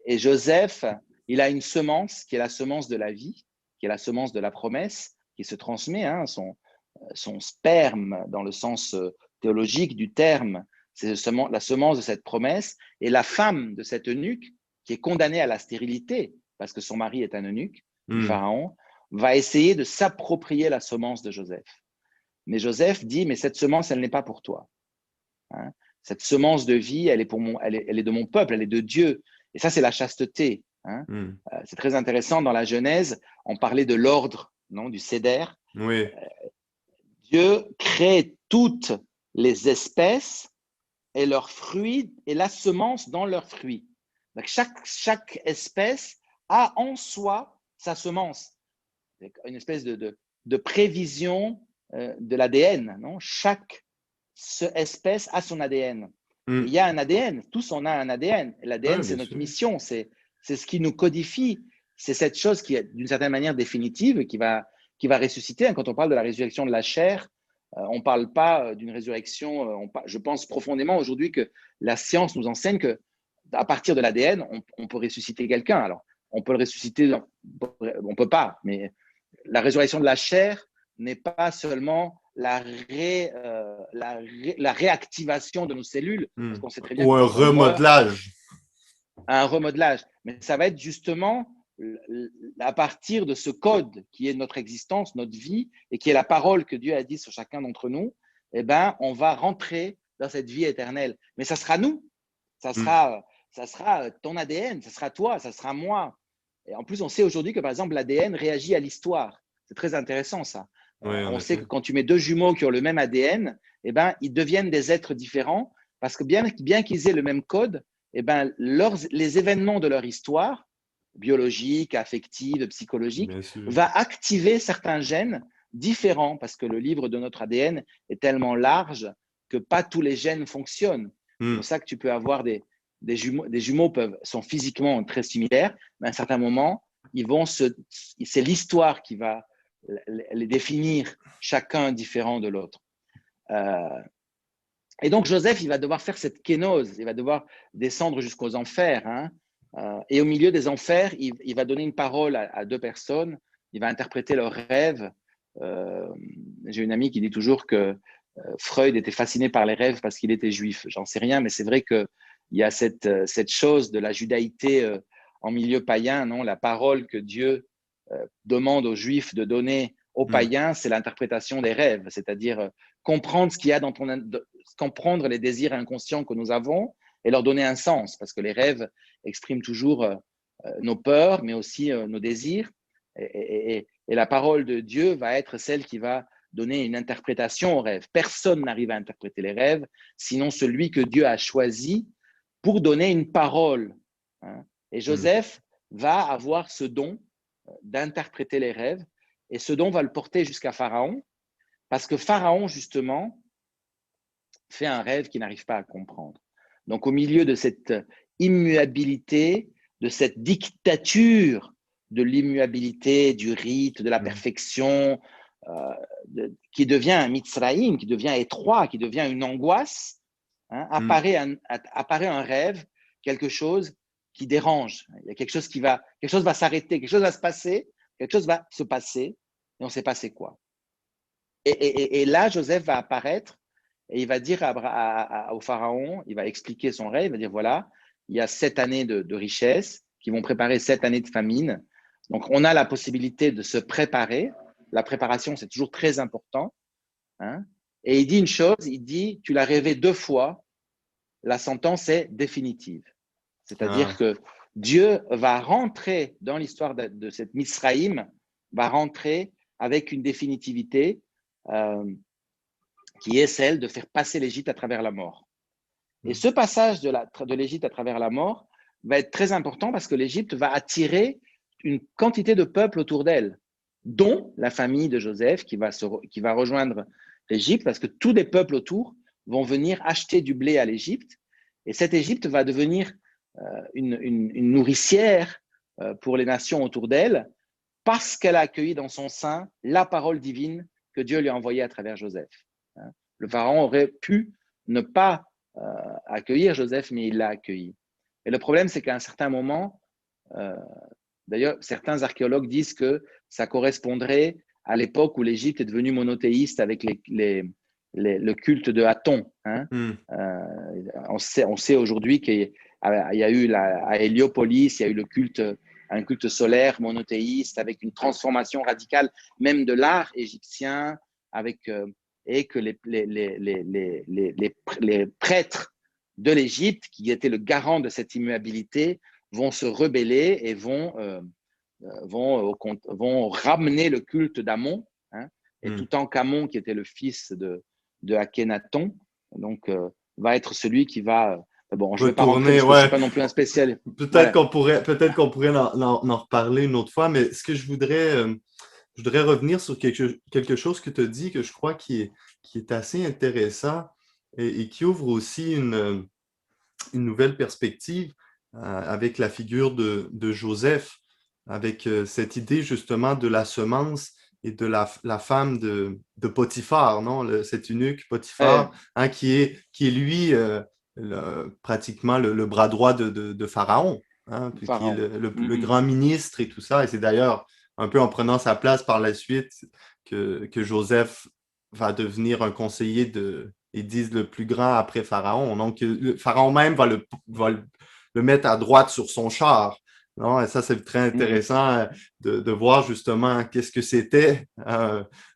Et Joseph, il a une semence qui est la semence de la vie, qui est la semence de la promesse, qui se transmet, hein, son sperme dans le sens théologique du terme, c'est la semence de cette promesse, et la femme de cet eunuque, qui est condamnée à la stérilité, parce que son mari est un eunuque du mm, Pharaon, va essayer de s'approprier la semence de Joseph. Mais Joseph dit, mais cette semence, elle n'est pas pour toi. Hein. Cette semence de vie, elle est de mon peuple, elle est de Dieu. Et ça, c'est la chasteté. Hein. mm. C'est très intéressant. Dans la Genèse, on parlait de l'ordre, non, du céder. Oui. Dieu crée toutes les espèces et leurs fruits et la semence dans leurs fruits. Donc chaque espèce a en soi sa semence, une espèce de prévision de l'ADN. Non, chaque espèce a son ADN. Et il Mm. y a un ADN, tous on a un ADN. L'ADN, Oui, c'est bien notre sûr. mission, c'est ce qui nous codifie. C'est cette chose qui est d'une certaine manière définitive, qui va ressusciter. Quand on parle de la résurrection de la chair, on ne parle pas d'une résurrection. Je pense profondément aujourd'hui que la science nous enseigne que à partir de l'ADN, on peut ressusciter quelqu'un. Alors, on peut le ressusciter, on peut pas, mais la résurrection de la chair n'est pas seulement la réactivation de nos cellules, Mm. parce qu'on sait très bien Ou que un quand on meurt, remodelage. un remodelage, mais ça va être justement à partir de ce code qui est notre existence, notre vie, et qui est la parole que Dieu a dit sur chacun d'entre nous, eh ben, on va rentrer dans cette vie éternelle. Mais ça sera nous, ça Mm. sera, ça sera ton ADN, ça sera toi, ça sera moi. Et en plus, on sait aujourd'hui que, par exemple, l'ADN réagit à l'histoire. C'est très intéressant, ça. Oui, en On sait que effet. quand tu mets deux jumeaux qui ont le même ADN, eh ben, ils deviennent des êtres différents parce que bien qu'ils aient le même code, eh ben, les événements de leur histoire, biologique, affective, psychologique, Bien sûr. va activer certains gènes différents parce que le livre de notre ADN est tellement large que pas tous les gènes fonctionnent. C'est Mm. pour ça que tu peux avoir des jumeaux sont physiquement très similaires, mais à un certain moment, c'est l'histoire qui va les définir chacun différent de l'autre. Euh, et donc Joseph, il va devoir faire cette kénose, il va devoir descendre jusqu'aux enfers. Hein. Et au milieu des enfers, il va donner une parole à deux personnes, il va interpréter leurs rêves. J'ai une amie qui dit toujours que Freud était fasciné par les rêves parce qu'il était juif. J'en sais rien, mais c'est vrai qu'il y a cette chose de la judaïté en milieu païen, non, la parole que Dieu demande aux juifs de donner aux Mm. païens, c'est l'interprétation des rêves, c'est-à-dire comprendre ce qu'il y a comprendre les désirs inconscients que nous avons et leur donner un sens, parce que les rêves expriment toujours nos peurs, mais aussi nos désirs. Et la parole de Dieu va être celle qui va donner une interprétation aux rêves. Personne n'arrive à interpréter les rêves, sinon celui que Dieu a choisi pour donner une parole. Hein. Et Mm. Joseph va avoir ce don d'interpréter les rêves, et ce don va le porter jusqu'à Pharaon, parce que Pharaon, justement, fait un rêve qu'il n'arrive pas à comprendre. Donc, au milieu de cette immuabilité, de cette dictature de l'immuabilité, du rite, de la perfection, qui devient un Mitzraïm, qui devient étroit, qui devient une angoisse, hein, apparaît un rêve, quelque chose qui dérange. Il y a quelque chose quelque chose va s'arrêter, quelque chose va se passer, quelque chose va se passer, et on ne sait pas c'est quoi. Et là, Joseph va apparaître et il va dire au pharaon, il va expliquer son rêve, il va dire voilà, il y a 7 années de richesse qui vont préparer 7 années de famine. Donc, on a la possibilité de se préparer. La préparation, c'est toujours très important. Hein. Et il dit une chose, il dit, tu l'as rêvé 2 fois, la sentence est définitive. C'est-à-dire que Dieu va rentrer dans l'histoire de cette Misraïm, va rentrer avec une définitivité qui est celle de faire passer l'Égypte à travers la mort. Et ce passage de l'Égypte à travers la mort va être très important parce que l'Égypte va attirer une quantité de peuples autour d'elle, dont la famille de Joseph qui va rejoindre l'Égypte parce que tous les peuples autour vont venir acheter du blé à l'Égypte. Et cette Égypte va devenir une nourricière pour les nations autour d'elle parce qu'elle a accueilli dans son sein la parole divine que Dieu lui a envoyée à travers Joseph. Le pharaon aurait pu ne pas accueillir Joseph, mais il l'a accueilli. Et le problème, c'est qu'à un certain moment, d'ailleurs, certains archéologues disent que ça correspondrait à l'époque où l'Égypte est devenue monothéiste avec le culte de Aton. Hein. On sait aujourd'hui qu'il y a eu à Héliopolis, il y a eu un culte solaire monothéiste avec une transformation radicale même de l'art égyptien, et que les prêtres de l'Égypte, qui étaient le garant de cette immuabilité, vont se rebeller et vont ramener le culte d'Amon. Hein, et Toutankhamon, qui était le fils de Akhenaton, donc va être celui qui va. Bon, je ne vais pas rentrer parce que je ne suis pas non plus un spécial. Peut-être qu'on pourrait en reparler une autre fois, mais ce que je voudrais revenir sur quelque chose que tu as dit que je crois qui est assez intéressant et qui ouvre aussi une nouvelle perspective avec la figure de Joseph, avec cette idée justement de la semence et de la femme de Potiphar, non? Cet eunuque Potiphar, hein, qui est lui pratiquement le bras droit de Pharaon, hein, puis qui est le grand ministre et tout ça. Et c'est d'ailleurs un peu en prenant sa place par la suite que Joseph va devenir un conseiller ils disent le plus grand après Pharaon. Donc, le Pharaon même va le mettre à droite sur son char. Non? Et ça, c'est très intéressant de voir justement qu'est-ce que c'était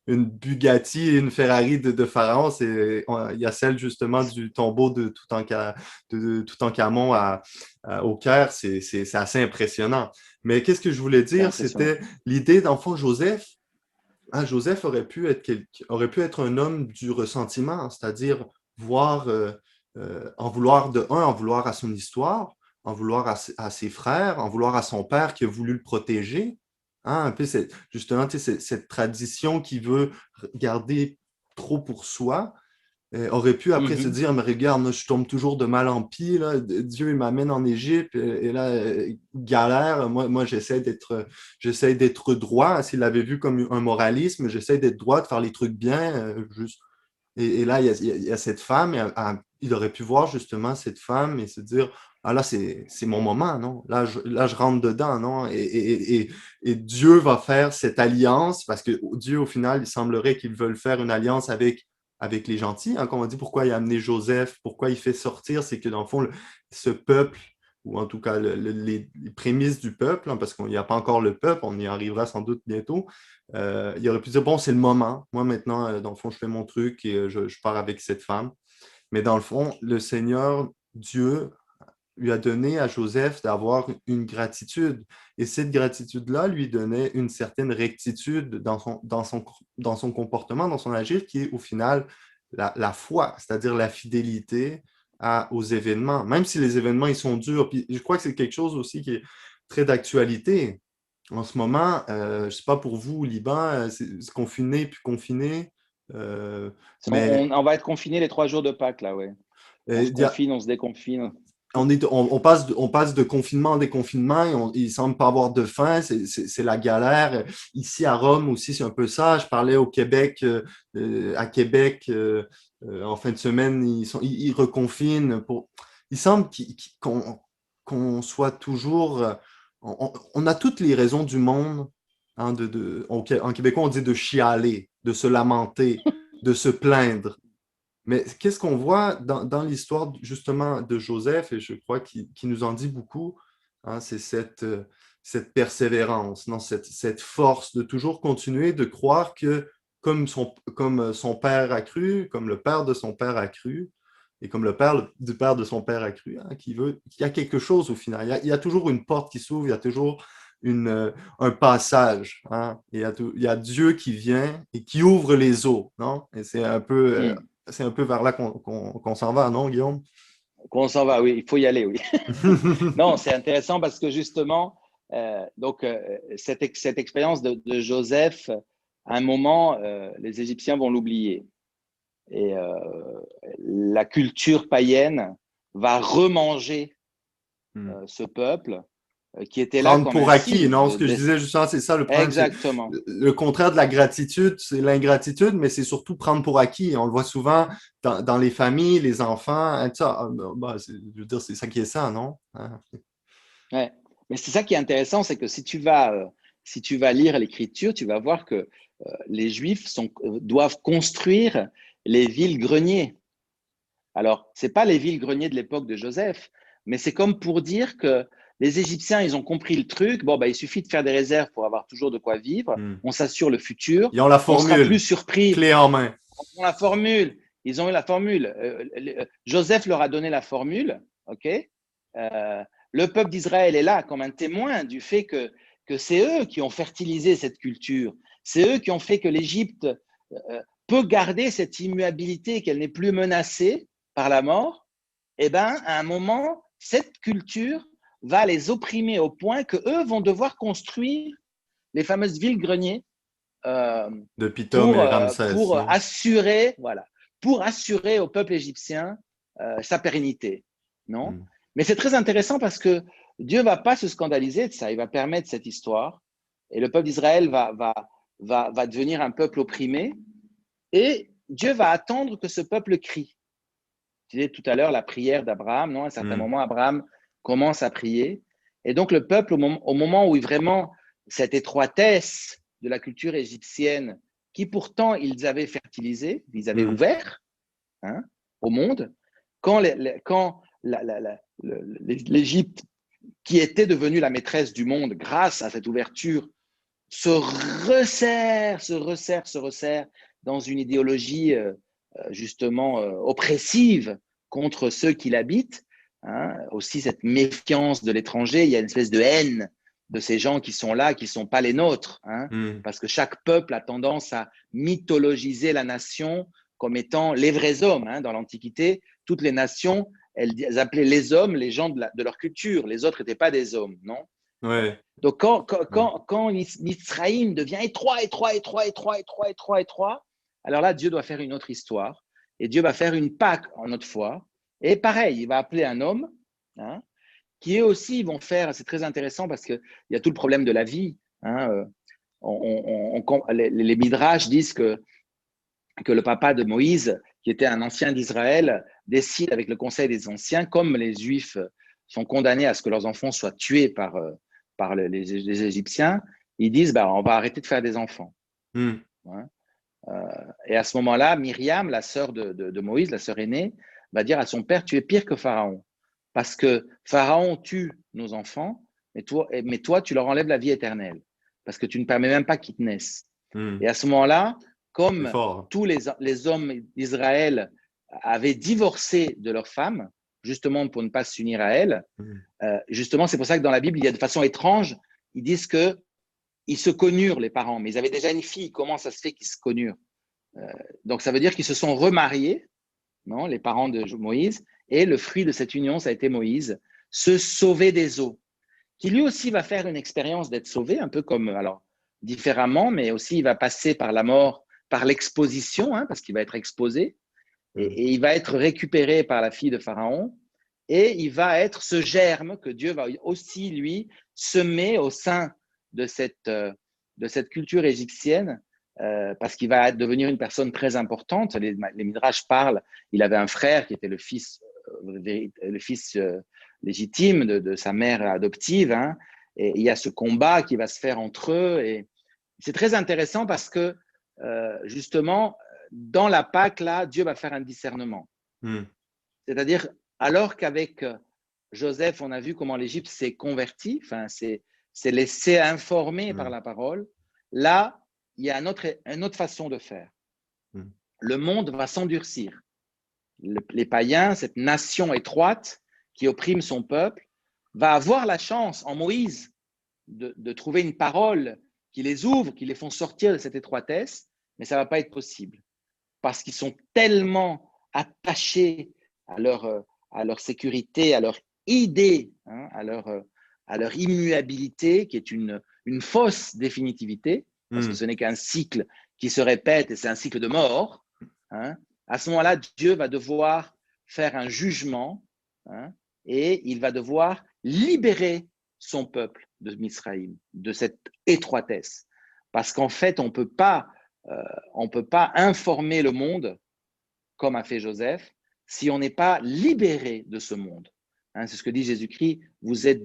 une Bugatti et une Ferrari de Pharaon. Il y a celle justement du tombeau de Toutankhamon au Caire. C'est assez impressionnant. Mais qu'est-ce que je voulais dire? C'était l'idée d'enfant Joseph. Joseph aurait pu être un homme du ressentiment, c'est-à-dire en vouloir à son histoire, en vouloir à ses frères, en vouloir à son père qui a voulu le protéger. Hein, un peu justement cette tradition qui veut garder trop pour soi. Aurait pu après se dire, mais regarde, moi, je tombe toujours de mal en pis, là. Dieu il m'amène en Égypte et là, galère. Moi j'essaie d'être droit. S'il l'avait vu comme un moralisme, j'essaie d'être droit, de faire les trucs bien. Juste. Et là, il y a cette femme, il aurait pu voir justement cette femme et se dire, ah là, c'est mon moment, non? Là, je rentre dedans, non? Et Dieu va faire cette alliance, parce que Dieu, au final, il semblerait qu'il veuille faire une alliance avec les gentils. Hein, quand on dit pourquoi il a amené Joseph, pourquoi il fait sortir, c'est que dans le fond, ce peuple, ou en tout cas les prémices du peuple, hein, parce qu'il n'y a pas encore le peuple, on y arrivera sans doute bientôt, il aurait pu dire, bon, c'est le moment. Moi, maintenant, dans le fond, je fais mon truc et je pars avec cette femme. Mais dans le fond, le Seigneur, Dieu, lui a donné à Joseph d'avoir une gratitude. Et cette gratitude-là lui donnait une certaine rectitude dans son comportement, dans son agir, qui est au final la foi, c'est-à-dire la fidélité aux événements. Même si les événements, ils sont durs. Puis je crois que c'est quelque chose aussi qui est très d'actualité. En ce moment, je ne sais pas pour vous, au Liban, c'est confiné puis confiné. Mais on va être confiné les 3 jours de Pâques, là, ouais. On se confine, on se déconfine. on passe de confinement en déconfinement et il semble pas avoir de fin, c'est la galère. Ici à Rome aussi, c'est un peu ça. Je parlais au Québec, à Québec, en fin de semaine, ils reconfinent. Il semble qu'on soit toujours. On a toutes les raisons du monde. Hein, en québécois, on dit de chialer, de se lamenter, de se plaindre. Mais qu'est-ce qu'on voit dans l'histoire justement de Joseph, et je crois qu'il nous en dit beaucoup, hein, c'est cette persévérance, non, cette force de toujours continuer de croire que comme son père a cru, comme le père de son père a cru, et comme le père du père de son père a cru, hein, qu'il y a quelque chose au final. Il y a toujours une porte qui s'ouvre, il y a toujours un passage. Hein, il y a Dieu qui vient et qui ouvre les eaux. Non? Et c'est un peu vers là qu'on s'en va, non, Guillaume? Qu'on s'en va, oui, il faut y aller, oui. Non, c'est intéressant parce que justement, cette expérience de Joseph, à un moment, les Égyptiens vont l'oublier. Et la culture païenne va remanger ce peuple qui était là Prendre comme pour un acquis, signe. non? Ce que je disais justement, c'est ça le problème. Exactement. Le contraire de la gratitude, c'est l'ingratitude, mais c'est surtout prendre pour acquis. On le voit souvent dans les familles, les enfants. Hein, ça, je veux dire, c'est ça qui est ça, non? Hein? Ouais. Mais c'est ça qui est intéressant, c'est que si tu vas lire l'Écriture, tu vas voir que les Juifs doivent construire les villes-greniers. Alors, ce n'est pas les villes-greniers de l'époque de Joseph, mais c'est comme pour dire que les Égyptiens, ils ont compris le truc. Bon, il suffit de faire des réserves pour avoir toujours de quoi vivre. On s'assure le futur. Ils ont la On sera plus formule, surpris. clé en main. Ils ont la formule. Ils ont eu la formule. Joseph leur a donné la formule. OK. Le peuple d'Israël est là comme un témoin du fait que c'est eux qui ont fertilisé cette culture. C'est eux qui ont fait que l'Égypte peut garder cette immuabilité, qu'elle n'est plus menacée par la mort. Eh bien, à un moment, cette culture va les opprimer au point qu'eux vont devoir construire les fameuses villes-greniers de Pithom et Ramsès. Pour assurer au peuple égyptien sa pérennité. Non? Mais c'est très intéressant parce que Dieu ne va pas se scandaliser de ça. Il va permettre cette histoire. Et le peuple d'Israël va devenir un peuple opprimé. Et Dieu va attendre que ce peuple crie. Tu disais tout à l'heure la prière d'Abraham. Non? À un certain moment, Abraham commence à prier. Et donc, le peuple, au moment où vraiment cette étroitesse de la culture égyptienne, qui pourtant ils avaient fertilisé, ils avaient ouvert au monde, quand l'Égypte, qui était devenue la maîtresse du monde grâce à cette ouverture, se resserre dans une idéologie justement oppressive contre ceux qui l'habitent, aussi cette méfiance de l'étranger, il y a une espèce de haine de ces gens qui sont là, qui ne sont pas les nôtres, parce que chaque peuple a tendance à mythologiser la nation comme étant les vrais hommes. Dans l'Antiquité, toutes les nations, elles appelaient les hommes les gens de leur culture, les autres n'étaient pas des hommes, non? Ouais. Donc, quand Misraïm devient étroit, alors là, Dieu doit faire une autre histoire et Dieu va faire une Pâque en notre foi. Et pareil, il va appeler un homme qui eux aussi vont faire, c'est très intéressant parce qu'il y a tout le problème de la vie. Les Midrash disent que le papa de Moïse, qui était un ancien d'Israël, décide avec le conseil des anciens, comme les Juifs sont condamnés à ce que leurs enfants soient tués par les Égyptiens, ils disent on va arrêter de faire des enfants. Et à ce moment-là, Myriam, la sœur de Moïse, la sœur aînée, va dire à son père, tu es pire que Pharaon. Parce que Pharaon tue nos enfants, mais toi, tu leur enlèves la vie éternelle. Parce que tu ne permets même pas qu'ils te naissent. Et à ce moment-là, comme tous les hommes d'Israël avaient divorcé de leurs femmes, justement pour ne pas s'unir à elles, justement, c'est pour ça que dans la Bible, il y a de façon étrange, ils disent qu'ils se connurent, les parents, mais ils avaient déjà une fille. Comment ça se fait qu'ils se connurent? Donc, ça veut dire qu'ils se sont remariés, non, les parents de Moïse, et le fruit de cette union, ça a été Moïse, se sauver des eaux, qui lui aussi va faire une expérience d'être sauvé, un peu comme, alors, différemment, mais aussi il va passer par la mort, par l'exposition, parce qu'il va être exposé, et il va être récupéré par la fille de Pharaon. et il va être ce germe que Dieu va aussi, lui, semer au sein de cette culture égyptienne, parce qu'il va devenir une personne très importante. Les Midrash parlent, il avait un frère qui était le fils légitime de sa mère adoptive, hein, et il y a ce combat qui va se faire entre eux, et c'est très intéressant parce que, justement, dans la Pâque, là, Dieu va faire un discernement. C'est-à-dire, alors qu'avec Joseph, on a vu comment l'Égypte s'est convertie, enfin, s'est laissé informer par la parole, là, il y a une autre façon de faire. Le monde va s'endurcir. Les païens, cette nation étroite qui opprime son peuple, va avoir la chance en Moïse de trouver une parole qui les ouvre, qui les font sortir de cette étroitesse, mais ça ne va pas être possible parce qu'ils sont tellement attachés à leur sécurité, à leur idée, hein, à leur immuabilité, qui est une fausse définitivité, parce que ce n'est qu'un cycle qui se répète et c'est un cycle de mort. Hein. À ce moment-là, Dieu va devoir faire un jugement, hein, et il va devoir libérer son peuple de Misraïm, de cette étroitesse. Parce qu'en fait, on ne peut pas informer le monde comme a fait Joseph si on n'est pas libéré de ce monde. Hein, c'est ce que dit Jésus-Christ, vous êtes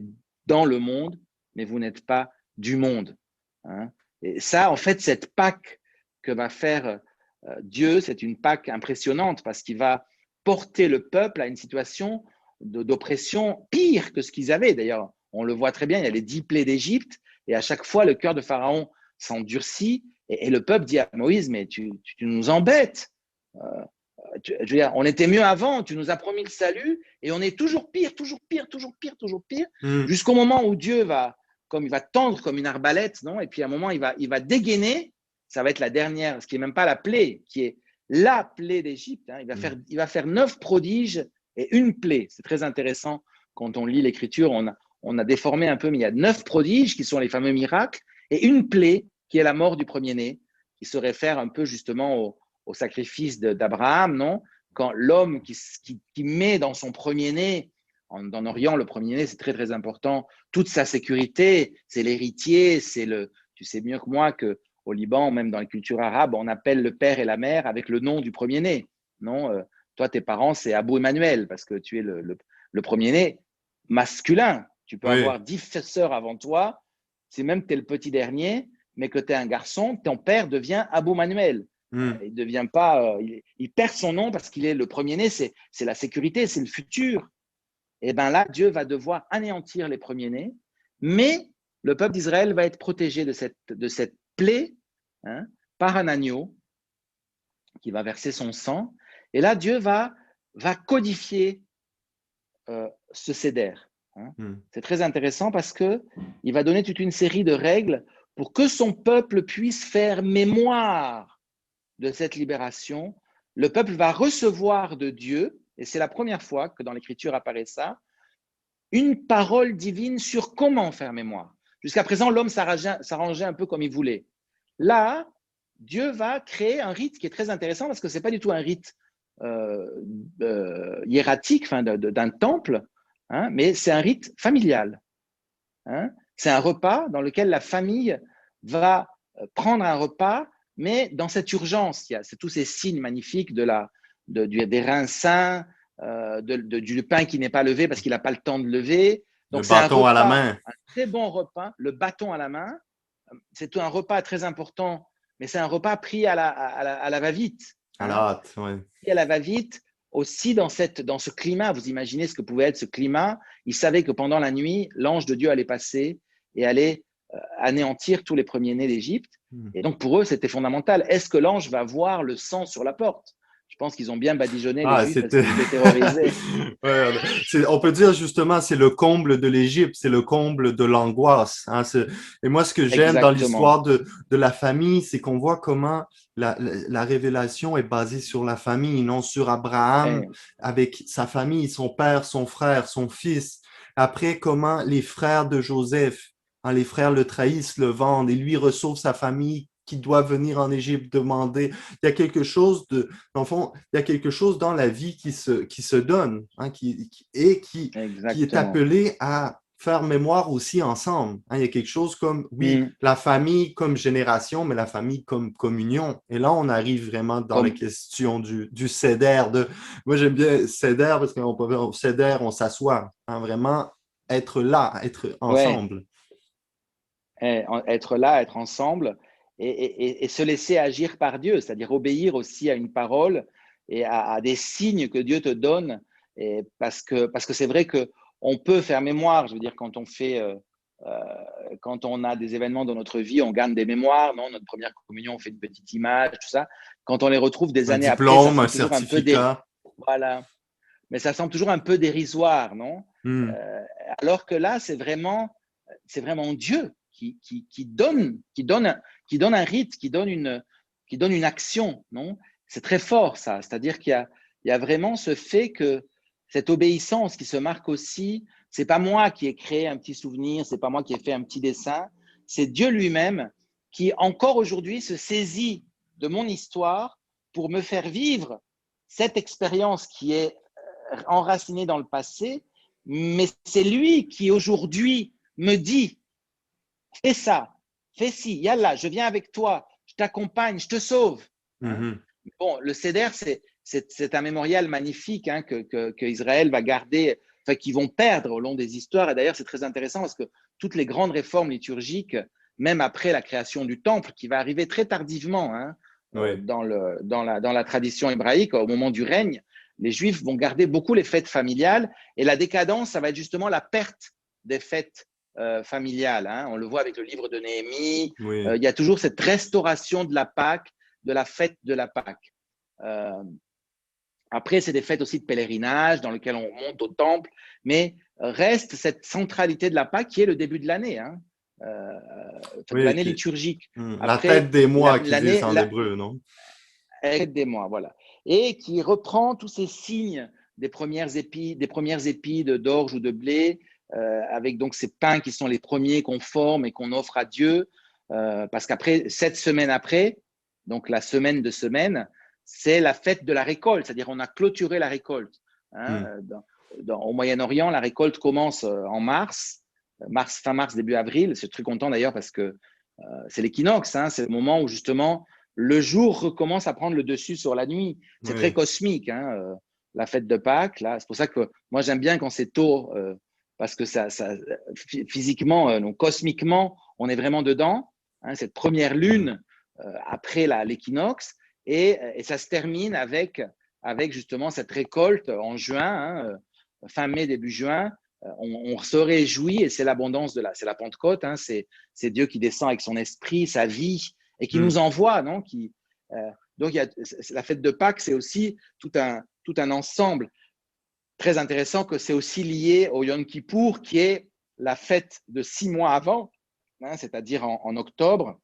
dans le monde, mais vous n'êtes pas du monde. Hein. Et ça, en fait, cette Pâque que va faire Dieu, c'est une Pâque impressionnante parce qu'il va porter le peuple à une situation d'oppression pire que ce qu'ils avaient. D'ailleurs, on le voit très bien, il y a les 10 plaies d'Égypte et à chaque fois, le cœur de Pharaon s'endurcit et le peuple dit à Moïse, mais tu nous embêtes. Je veux dire, on était mieux avant, tu nous as promis le salut et on est toujours pire, jusqu'au moment où Dieu va tendre comme une arbalète, non? Et puis à un moment, il va dégainer, ça va être la dernière, ce qui n'est même pas la plaie, qui est la plaie d'Égypte. Hein. Il va faire 9 prodiges et une plaie. C'est très intéressant quand on lit l'Écriture, on a déformé un peu, mais il y a 9 prodiges qui sont les fameux miracles et une plaie qui est la mort du premier-né, qui se réfère un peu justement au sacrifice d'Abraham, non? Quand l'homme qui met dans son premier-né, en Orient, le premier-né, c'est très, très important, toute sa sécurité, c'est l'héritier, tu sais mieux que moi qu'au Liban, même dans la culture arabe, on appelle le père et la mère avec le nom du premier-né, non? Toi, tes parents, c'est Abou Emmanuel, parce que tu es le premier-né masculin. Tu peux avoir 10 sœurs avant toi, si même tu es le petit dernier, mais que tu es un garçon, ton père devient Abou Manuel. Il devient pas, il perd son nom parce qu'il est le premier-né, c'est la sécurité, c'est le futur. Et bien là, Dieu va devoir anéantir les premiers-nés, mais le peuple d'Israël va être protégé de cette plaie, hein, par un agneau qui va verser son sang. Et là, Dieu va codifier ce séder. Hein. C'est très intéressant parce qu'il va donner toute une série de règles pour que son peuple puisse faire mémoire de cette libération. Le peuple va recevoir de Dieu, et c'est la première fois que dans l'Écriture apparaît ça, une parole divine sur comment faire mémoire. Jusqu'à présent, l'homme s'arrangeait un peu comme il voulait. Là, Dieu va créer un rite qui est très intéressant parce que ce n'est pas du tout un rite hiératique, enfin, d'un temple, hein, mais c'est un rite familial. Hein. C'est un repas dans lequel la famille va prendre un repas, mais dans cette urgence, c'est tous ces signes magnifiques des reins sains, du pain qui n'est pas levé parce qu'il n'a pas le temps de lever. Donc, le bâton à la main. Un très bon repas, le bâton à la main. C'est un repas très important, mais c'est un repas pris à la va-vite. À la hâte, oui. Pris à la va-vite, aussi dans ce climat. Vous imaginez ce que pouvait être ce climat. Ils savaient que pendant la nuit, l'ange de Dieu allait passer et allait anéantir tous les premiers-nés d'Égypte. Et donc, pour eux, c'était fondamental. Est-ce que l'ange va voir le sang sur la porte? Je pense qu'ils ont bien badigeonné les Juifs parce qu'ils étaient terrorisés. On peut dire justement, c'est le comble de l'Égypte, c'est le comble de l'angoisse. Hein, et moi, ce que j'aime dans l'histoire de la famille, c'est qu'on voit comment la révélation est basée sur la famille, non sur Abraham, avec sa famille, son père, son frère, son fils. Après, comment les frères de Joseph, hein, les frères le trahissent, le vendent, et lui retrouve sa famille qui doit venir en Égypte demander. Il y a quelque chose dans le fond, il y a quelque chose dans la vie qui se donne, hein, qui est Exactement. appelé à faire mémoire aussi ensemble. Hein. Il y a quelque chose comme, oui, Mm. la famille comme génération, mais la famille comme communion. Et là, on arrive vraiment dans la Comme, question du seder. Moi, j'aime bien seder parce qu'on peut au seder, on s'assoit. Hein, vraiment être là, être ouais, ensemble. être là, être ensemble et se laisser agir par Dieu, c'est-à-dire obéir aussi à une parole et à des signes que Dieu te donne. Et parce que c'est vrai qu'on peut faire mémoire, je veux dire, euh, quand on a des événements dans notre vie, on garde des mémoires, non? Notre première communion, on fait une petite image, tout ça. Quand on les retrouve des Un années après, ça diplôme, un semble toujours un peu certificat. voilà, mais ça semble toujours un peu dérisoire, non? Hmm. Euh, alors que là, c'est vraiment Dieu qui donne un rite, qui donne une action, non? C'est très fort, ça. C'est-à-dire il y a vraiment ce fait que cette obéissance qui se marque aussi, c'est pas moi qui ai créé un petit souvenir, c'est pas moi qui ai fait un petit dessin, c'est Dieu lui-même qui, encore aujourd'hui, se saisit de mon histoire pour me faire vivre cette expérience qui est enraciné dans le passé, mais c'est lui qui aujourd'hui me dit, fais ça, fais ci, yallah, je viens avec toi, je t'accompagne, je te sauve. Hein? Mhm. Bon, le CEDER, c'est un mémorial magnifique hein, que Israël va garder, enfin, qu'ils vont perdre au long des histoires. Et d'ailleurs, c'est très intéressant parce que toutes les grandes réformes liturgiques, même après la création du temple, qui va arriver très tardivement hein, Oui. dans la tradition hébraïque, au moment du règne, les Juifs vont garder beaucoup les fêtes familiales. Et la décadence, ça va être justement la perte des fêtes familiales. Hein. On le voit avec le livre de Néhémie. Oui. Il y a toujours cette restauration de la Pâque, de la fête de la Pâque. Euh, après, c'est des fêtes aussi de pèlerinage dans lesquelles on monte au temple, mais reste cette centralité de la Pâque qui est le début de l'année, hein, de Oui, l'année liturgique. la tête Après, des mois qu'ils disent l'année, en hébreu, non? des mois, voilà. Et qui reprend tous ces signes des premières épis d'orge ou de blé, avec donc ces pains qui sont les premiers qu'on forme et qu'on offre à Dieu, parce qu'après, 7 semaines après, donc la semaine de semaine, c'est la fête de la récolte, c'est-à-dire on a clôturé la récolte. Hein, Hmm. au Moyen-Orient, la récolte commence en fin mars, début avril. Je suis très content d'ailleurs parce que c'est l'équinoxe, hein, c'est le moment où justement le jour recommence à prendre le dessus sur la nuit. C'est très Oui. cosmique, hein, la fête de Pâques. Là, c'est pour ça que moi j'aime bien quand c'est tôt, parce que physiquement, donc cosmiquement, on est vraiment dedans. Hein, cette première Hmm. lune après l'équinoxe, et ça se termine avec justement cette récolte en juin, hein, fin mai, début juin. On se réjouit et c'est l'abondance c'est la Pentecôte. Hein, c'est Dieu qui descend avec son esprit, sa vie, et qui Hmm. nous envoie, non donc, la fête de Pâques, c'est aussi tout un ensemble très intéressant que c'est aussi lié au Yom Kippour, qui est la fête de 6 mois avant, hein, c'est-à-dire en octobre,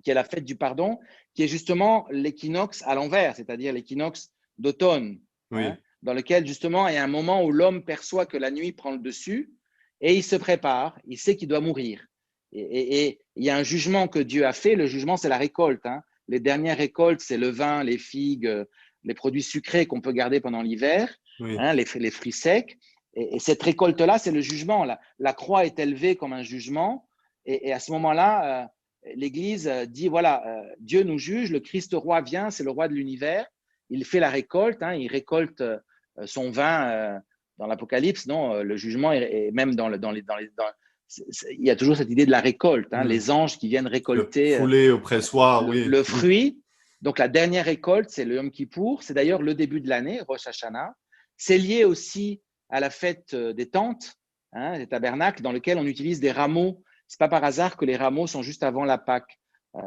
qui est la fête du pardon, qui est justement l'équinoxe à l'envers, c'est-à-dire l'équinoxe d'automne, hein, Oui. dans lequel justement il y a un moment où l'homme perçoit que la nuit prend le dessus et il se prépare, il sait qu'il doit mourir. Et il y a un jugement que Dieu a fait, le jugement c'est la récolte. Hein. Les dernières récoltes, c'est le vin, les figues, les produits sucrés qu'on peut garder pendant l'hiver, Oui. hein, les fruits secs. Et cette récolte-là, c'est le jugement. La croix est élevée comme un jugement. Et à ce moment-là, l'Église dit, voilà, Dieu nous juge, le Christ roi vient, c'est le roi de l'univers, il fait la récolte, hein, il récolte son vin dans l'Apocalypse, non, le jugement est même il y a toujours cette idée de la récolte, hein, Hmm. les anges qui viennent Le récolter poulet au pressoir, oui. le Hmm. fruit. Donc la dernière récolte, c'est le Yom Kippour, c'est d'ailleurs le début de l'année, Rosh Hashanah. C'est lié aussi à la fête des tentes, hein, des tabernacles, dans lequel on utilise des rameaux. C'est pas par hasard que les rameaux sont juste avant la Pâque.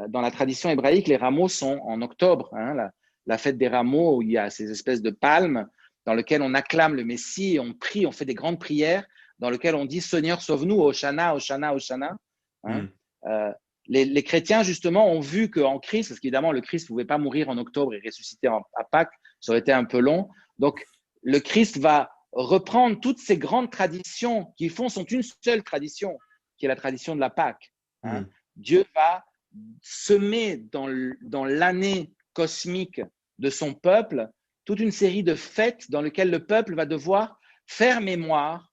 Dans la tradition hébraïque, les rameaux sont en octobre, hein, la fête des rameaux où il y a ces espèces de palmes dans lesquelles on acclame le Messie et on prie, on fait des grandes prières dans lesquelles on dit Seigneur, sauve-nous, Hoshana, Hoshana, Hoshana. Hein. Hmm. Les chrétiens, justement, ont vu qu'en Christ, parce qu'évidemment, le Christ ne pouvait pas mourir en octobre et ressusciter à Pâques, ça aurait été un peu long. Donc, le Christ va reprendre toutes ces grandes traditions qui sont une seule tradition, qui est la tradition de la Pâque. Hein. Hmm. Dieu va semer dans l'année cosmique de son peuple toute une série de fêtes dans lesquelles le peuple va devoir faire mémoire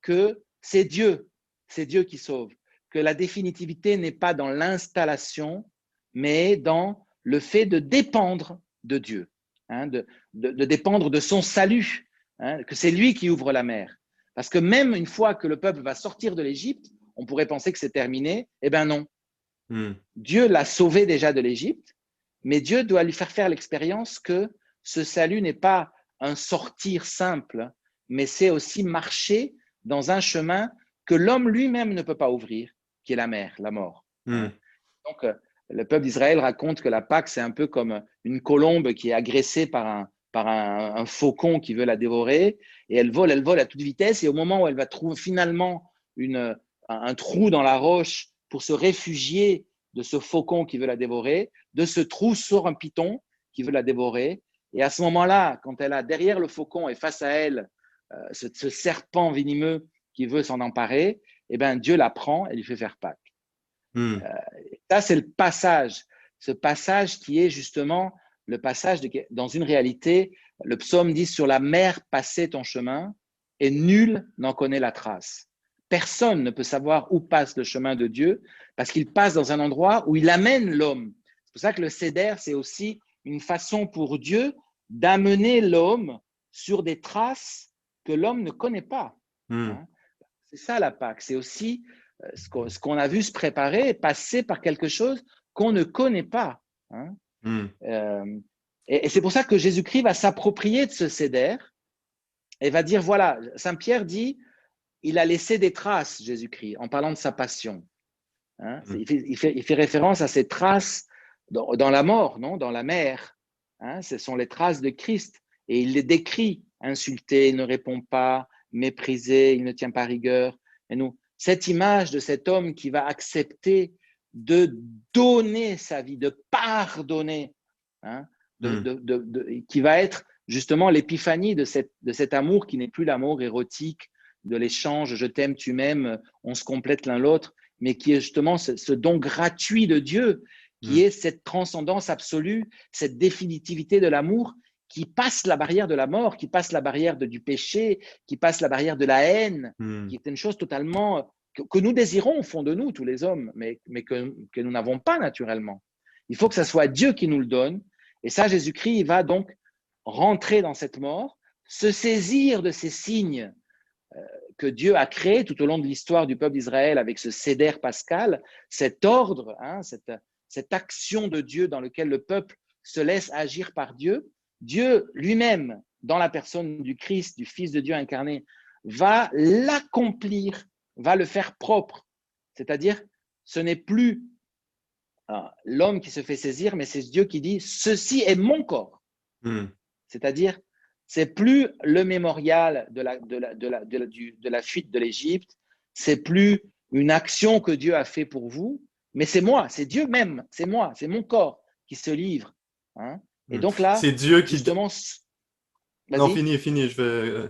que c'est Dieu qui sauve, que la définitivité n'est pas dans l'installation, mais dans le fait de dépendre de Dieu, hein, de dépendre de son salut, hein, que c'est lui qui ouvre la mer. Parce que même une fois que le peuple va sortir de l'Égypte, on pourrait penser que c'est terminé. Eh bien non. Dieu l'a sauvé déjà de l'Égypte, mais Dieu doit lui faire l'expérience que ce salut n'est pas un sortir simple, mais c'est aussi marcher dans un chemin que l'homme lui-même ne peut pas ouvrir, qui est la mer, la mort. Donc, le peuple d'Israël raconte que la Pâque, c'est un peu comme une colombe qui est agressée par un faucon qui veut la dévorer, et elle vole à toute vitesse, et au moment où elle va trouver finalement un trou dans la roche pour se réfugier de ce faucon qui veut la dévorer, de ce trou sort un python qui veut la dévorer, et à ce moment-là, quand elle a derrière le faucon et face à elle ce serpent venimeux qui veut s'en emparer, eh bien, Dieu la prend et lui fait faire Pâques. Ça, c'est le passage. Ce passage qui est justement le passage dans une réalité. Le psaume dit « Sur la mer passait ton chemin et nul n'en connaît la trace ». Personne ne peut savoir où passe le chemin de Dieu parce qu'il passe dans un endroit où il amène l'homme. C'est pour ça que le Seder, c'est aussi une façon pour Dieu d'amener l'homme sur des traces que l'homme ne connaît pas. Hein? C'est ça la Pâque. C'est aussi ce qu'on a vu se préparer, passer par quelque chose qu'on ne connaît pas. Hein? Et c'est pour ça que Jésus-Christ va s'approprier de ce Seder et va dire, voilà, Saint Pierre dit, il a laissé des traces, Jésus-Christ, en parlant de sa passion. Hein? Il fait référence à ces traces dans la mort, non? Dans la mer. Hein? Ce sont les traces de Christ. Et il les décrit, insulté, il ne répond pas, méprisé, il ne tient pas rigueur. Et nous, cette image de cet homme qui va accepter de donner sa vie, de pardonner, hein, qui va être justement l'épiphanie de cet amour qui n'est plus l'amour érotique, de l'échange, je t'aime, tu m'aimes, on se complète l'un l'autre, mais qui est justement ce don gratuit de Dieu, qui est cette transcendance absolue, cette définitivité de l'amour qui passe la barrière de la mort, qui passe la barrière du péché, qui passe la barrière de la haine, qui est une chose totalement que nous désirons au fond de nous, tous les hommes, mais que nous n'avons pas naturellement. Il faut que ce soit Dieu qui nous le donne. Et ça, Jésus-Christ, il va donc rentrer dans cette mort, se saisir de ces signes que Dieu a créés tout au long de l'histoire du peuple d'Israël avec ce Seder pascal, cet ordre, hein, cette action de Dieu dans lequel le peuple se laisse agir par Dieu. Dieu lui-même, dans la personne du Christ, du Fils de Dieu incarné, va l'accomplir, va le faire propre. C'est-à-dire, ce n'est plus l'homme qui se fait saisir, mais c'est Dieu qui dit « Ceci est mon corps ». C'est-à-dire, c'est plus le mémorial de la fuite de l'Égypte, c'est plus une action que Dieu a fait pour vous, mais c'est moi, c'est Dieu même, c'est moi, c'est mon corps qui se livre. Hein? Et donc là, c'est Dieu qui… justement… Non, fini, je vais…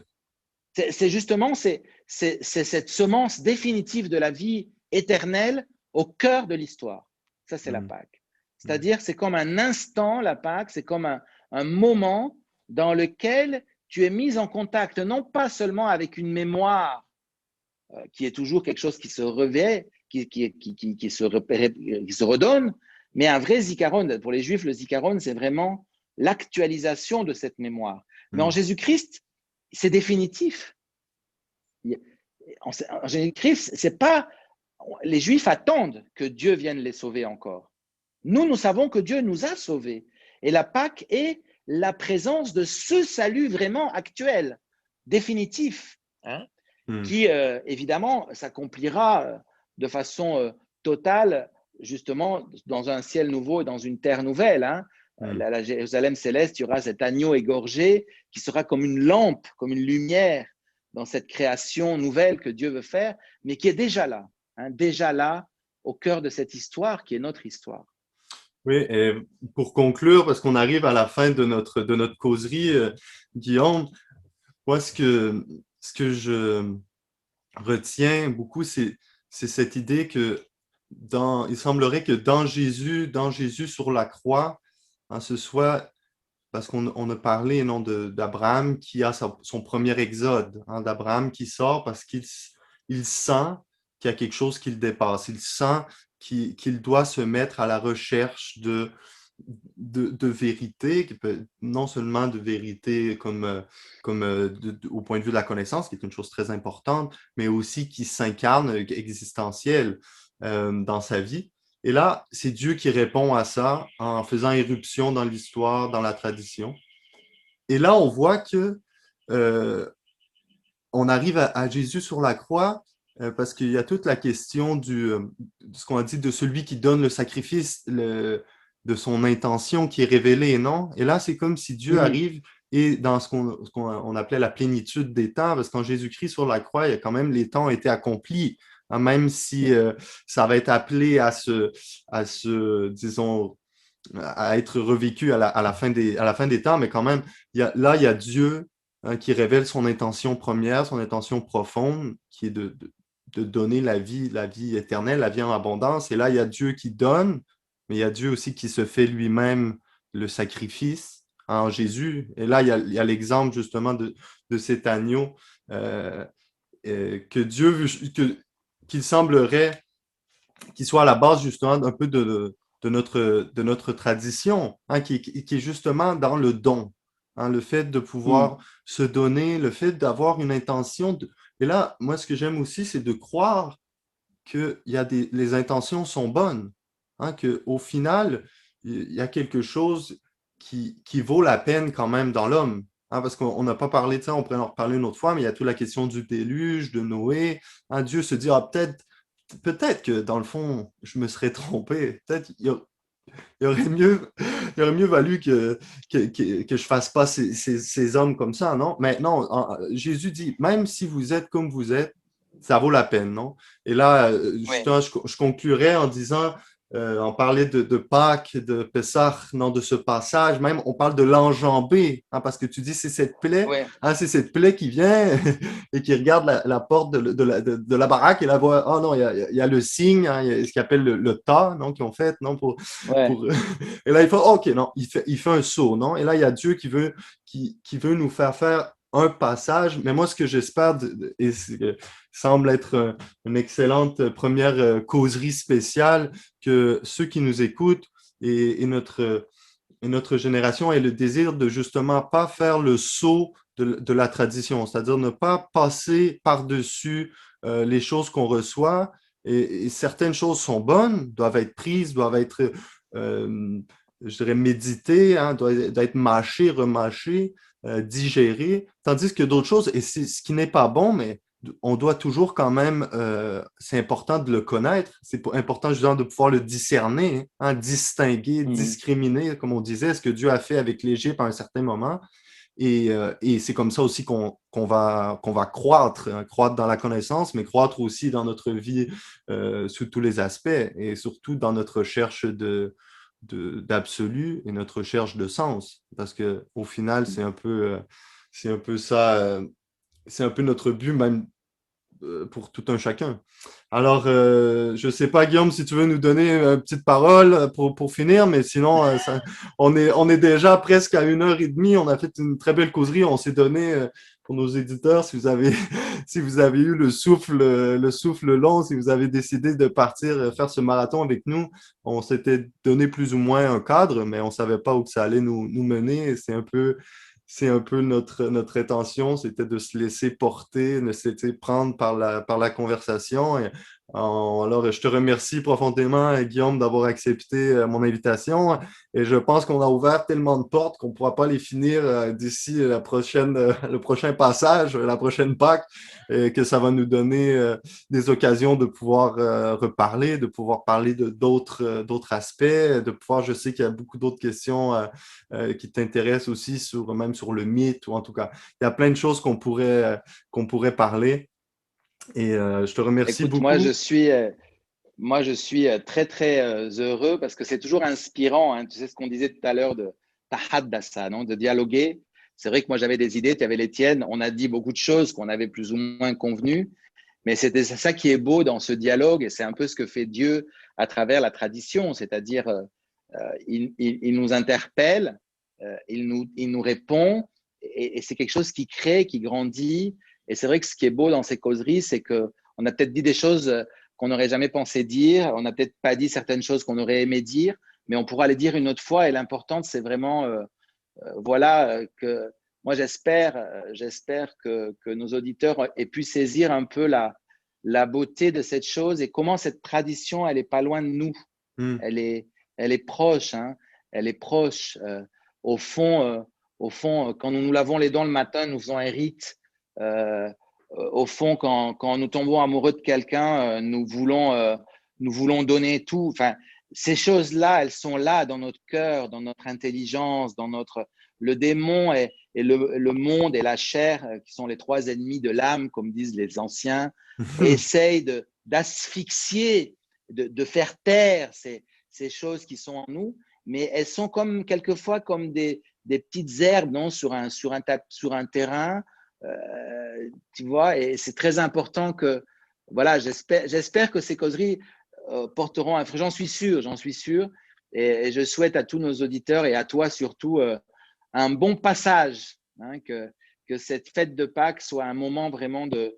C'est justement cette semence définitive de la vie éternelle au cœur de l'histoire. Ça, c'est la Pâque. C'est-à-dire, c'est comme un instant, la Pâque, c'est comme un moment dans lequel tu es mis en contact, non pas seulement avec une mémoire qui est toujours quelque chose qui se revêt, qui se redonne, mais un vrai zikaron. Pour les Juifs, le zikaron, c'est vraiment l'actualisation de cette mémoire. Mais en Jésus-Christ, c'est définitif. En Jésus-Christ, c'est pas… Les Juifs attendent que Dieu vienne les sauver encore. Nous savons que Dieu nous a sauvés. Et la Pâque est la présence de ce salut vraiment actuel, définitif, hein, qui, évidemment, s'accomplira de façon totale, justement, dans un ciel nouveau et dans une terre nouvelle. Hein. La Jérusalem céleste, il y aura cet agneau égorgé qui sera comme une lampe, comme une lumière dans cette création nouvelle que Dieu veut faire, mais qui est déjà là, au cœur de cette histoire qui est notre histoire. Oui, et pour conclure, parce qu'on arrive à la fin de notre causerie, Guillaume, moi, ce que je retiens beaucoup, c'est cette idée que il semblerait que dans Jésus sur la croix, hein, ce soit parce qu'on a parlé non, d'Abraham qui a son premier exode, hein, d'Abraham qui sort parce qu'il sent qu'il y a quelque chose qui le dépasse. Il sent qu'il doit se mettre à la recherche de vérité, non seulement de vérité au point de vue de la connaissance, qui est une chose très importante, mais aussi qui s'incarne, existentielle dans sa vie. Et là, c'est Dieu qui répond à ça en faisant éruption dans l'histoire, dans la tradition. Et là, on voit que euh, on arrive à Jésus sur la croix parce qu'il y a toute la question de ce qu'on a dit de celui qui donne le sacrifice, de son intention qui est révélée, non? Et là, c'est comme si Dieu Mhm. arrive et dans ce qu'on appelait la plénitude des temps, parce qu'en Jésus-Christ sur la croix, il y a quand même les temps ont été accomplis, hein, même si ça va être appelé disons, à être revécu à la fin des temps, mais quand même, là, il y a Dieu hein, qui révèle son intention première, son intention profonde, qui est de donner la vie éternelle, la vie en abondance. Et là, il y a Dieu qui donne, mais il y a Dieu aussi qui se fait lui-même le sacrifice en Jésus. Et là, il y a l'exemple justement de cet agneau euh, que Dieu veut, qu'il semblerait qui soit à la base justement un peu de notre tradition, hein, qui est justement dans le don, hein, le fait de pouvoir Mhm. se donner, le fait d'avoir une intention. Et là, moi, ce que j'aime aussi, c'est de croire que les intentions sont bonnes, hein, qu'au final, il y a quelque chose qui vaut la peine quand même dans l'homme. Hein, parce qu'on n'a pas parlé de ça, on pourrait en reparler une autre fois, mais il y a toute la question du déluge, de Noé. Hein, Dieu se dit, ah, peut-être que dans le fond, je me serais trompé. Peut-être il aurait mieux, il aurait mieux valu que je fasse pas ces hommes comme ça, non? Mais non, Jésus dit, même si vous êtes comme vous êtes, ça vaut la peine, non? Et là, Oui, justement, je conclurai en disant, on parlait de Pâques, de Pessah, non, de ce passage, même on parle de l'enjambée, hein, parce que tu dis c'est cette plaie, oui, hein, c'est cette plaie qui vient et qui regarde la porte de la baraque et la voit, oh non, il y a le signe, hein, il y a ce qu'ils appelle le tas, non, qu'ils ont fait, non, oui. pour... Et là, il fait, OK, non, il fait un saut, non? Et là, il y a Dieu qui veut nous faire faire un passage. Mais moi, ce que j'espère, et semble être une excellente première causerie spéciale, que ceux qui nous écoutent et notre génération aient le désir de justement pas faire le saut de la tradition, c'est-à-dire ne pas passer par-dessus les choses qu'on reçoit. Et certaines choses sont bonnes, doivent être prises, doivent être euh, je dirais, méditer, hein, doit être mâché, remâché, digéré, tandis que d'autres choses, et c'est ce qui n'est pas bon, mais on doit toujours quand même, c'est important de le connaître, c'est important justement de pouvoir le discerner, hein, distinguer, Mhm. discriminer, comme on disait, ce que Dieu a fait avec l'Égypte à un certain moment. Et c'est comme ça aussi qu'on va croître, hein, croître dans la connaissance, mais croître aussi dans notre vie sous tous les aspects et surtout dans notre recherche d'absolu et notre recherche de sens. Parce qu'au final, c'est un peu ça, c'est un peu notre but, même pour tout un chacun. Alors, je ne sais pas, Guillaume, si tu veux nous donner une petite parole pour finir, mais sinon, on est déjà presque à 1 heure et demie. On a fait une très belle causerie. On s'est donné, pour nos éditeurs, si vous avez, si vous avez eu le souffle long, si vous avez décidé de partir faire ce marathon avec nous, on s'était donné plus ou moins un cadre, mais on ne savait pas où que ça allait nous mener. C'est un peu notre intention, c'était de se laisser porter, de se laisser prendre par la conversation. Alors, je te remercie profondément, Guillaume, d'avoir accepté mon invitation. Et je pense qu'on a ouvert tellement de portes qu'on ne pourra pas les finir d'ici le prochain passage, la prochaine Pâques, et que ça va nous donner des occasions de pouvoir reparler, de pouvoir parler de d'autres aspects, de pouvoir, je sais qu'il y a beaucoup d'autres questions qui t'intéressent aussi même sur le mythe, ou en tout cas, il y a plein de choses qu'on pourrait parler. Et je te remercie Écoute, beaucoup. moi, je suis très, très heureux parce que c'est toujours inspirant. Hein. Tu sais ce qu'on disait tout à l'heure de tahadassa, non? De dialoguer. C'est vrai que moi, j'avais des idées, tu avais les tiennes. On a dit beaucoup de choses qu'on avait plus ou moins convenues. Mais c'est ça qui est beau dans ce dialogue, et c'est un peu ce que fait Dieu à travers la tradition, c'est-à-dire il nous interpelle, il nous répond, et c'est quelque chose qui crée, qui grandit. Et c'est vrai que ce qui est beau dans ces causeries, c'est qu'on a peut-être dit des choses qu'on n'aurait jamais pensé dire, on n'a peut-être pas dit certaines choses qu'on aurait aimé dire, mais on pourra les dire une autre fois. Et l'important, c'est vraiment, voilà, que moi j'espère que nos auditeurs aient pu saisir un peu la beauté de cette chose et comment cette tradition, elle n'est pas loin de nous. Hmm. Elle est, elle est proche, hein, elle est proche. Au fond, quand nous nous lavons les dents le matin, nous faisons un rite. Au fond, quand nous tombons amoureux de quelqu'un, nous voulons donner tout. Enfin, ces choses-là, elles sont là dans notre cœur, dans notre intelligence, dans notre… Le démon et le monde et la chair, qui sont les trois ennemis de l'âme, comme disent les anciens, essayent d'asphyxier, de faire taire ces choses qui sont en nous, mais elles sont comme quelquefois comme des petites herbes, non, sur un terrain, tu vois. Et c'est très important que, voilà, j'espère que ces causeries porteront un fruit. J'en suis sûr, et je souhaite à tous nos auditeurs et à toi surtout un bon passage, hein, que cette fête de Pâques soit un moment vraiment de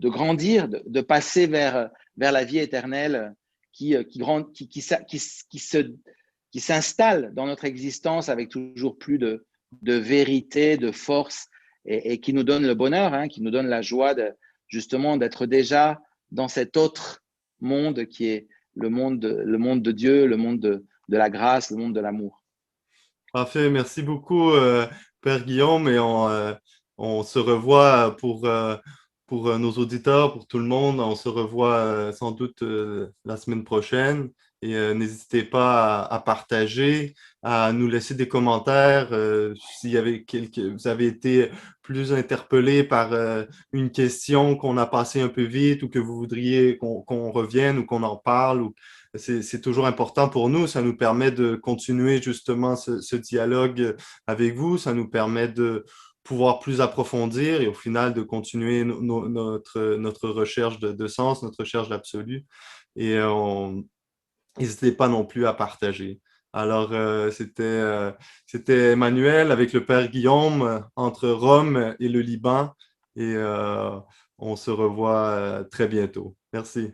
grandir, de passer vers la vie éternelle qui s'installe dans notre existence avec toujours plus de vérité, de force, et qui nous donne le bonheur, hein, qui nous donne la joie justement d'être déjà dans cet autre monde qui est le monde de Dieu, le monde de la grâce, le monde de l'amour. Parfait, merci beaucoup, Père Guillaume, et on se revoit pour nos auditeurs, pour tout le monde. On se revoit sans doute la semaine prochaine. Et n'hésitez pas à partager, à nous laisser des commentaires. S'il y avait vous avez été plus interpellé par une question qu'on a passée un peu vite ou que vous voudriez qu'on revienne ou qu'on en parle, c'est toujours important pour nous. Ça nous permet de continuer justement ce dialogue avec vous. Ça nous permet de pouvoir plus approfondir et au final de continuer notre recherche de sens, notre recherche d'absolu. Et n'hésitez pas non plus à partager. Alors, c'était Emmanuel avec le Père Guillaume entre Rome et le Liban. Et on se revoit très bientôt. Merci.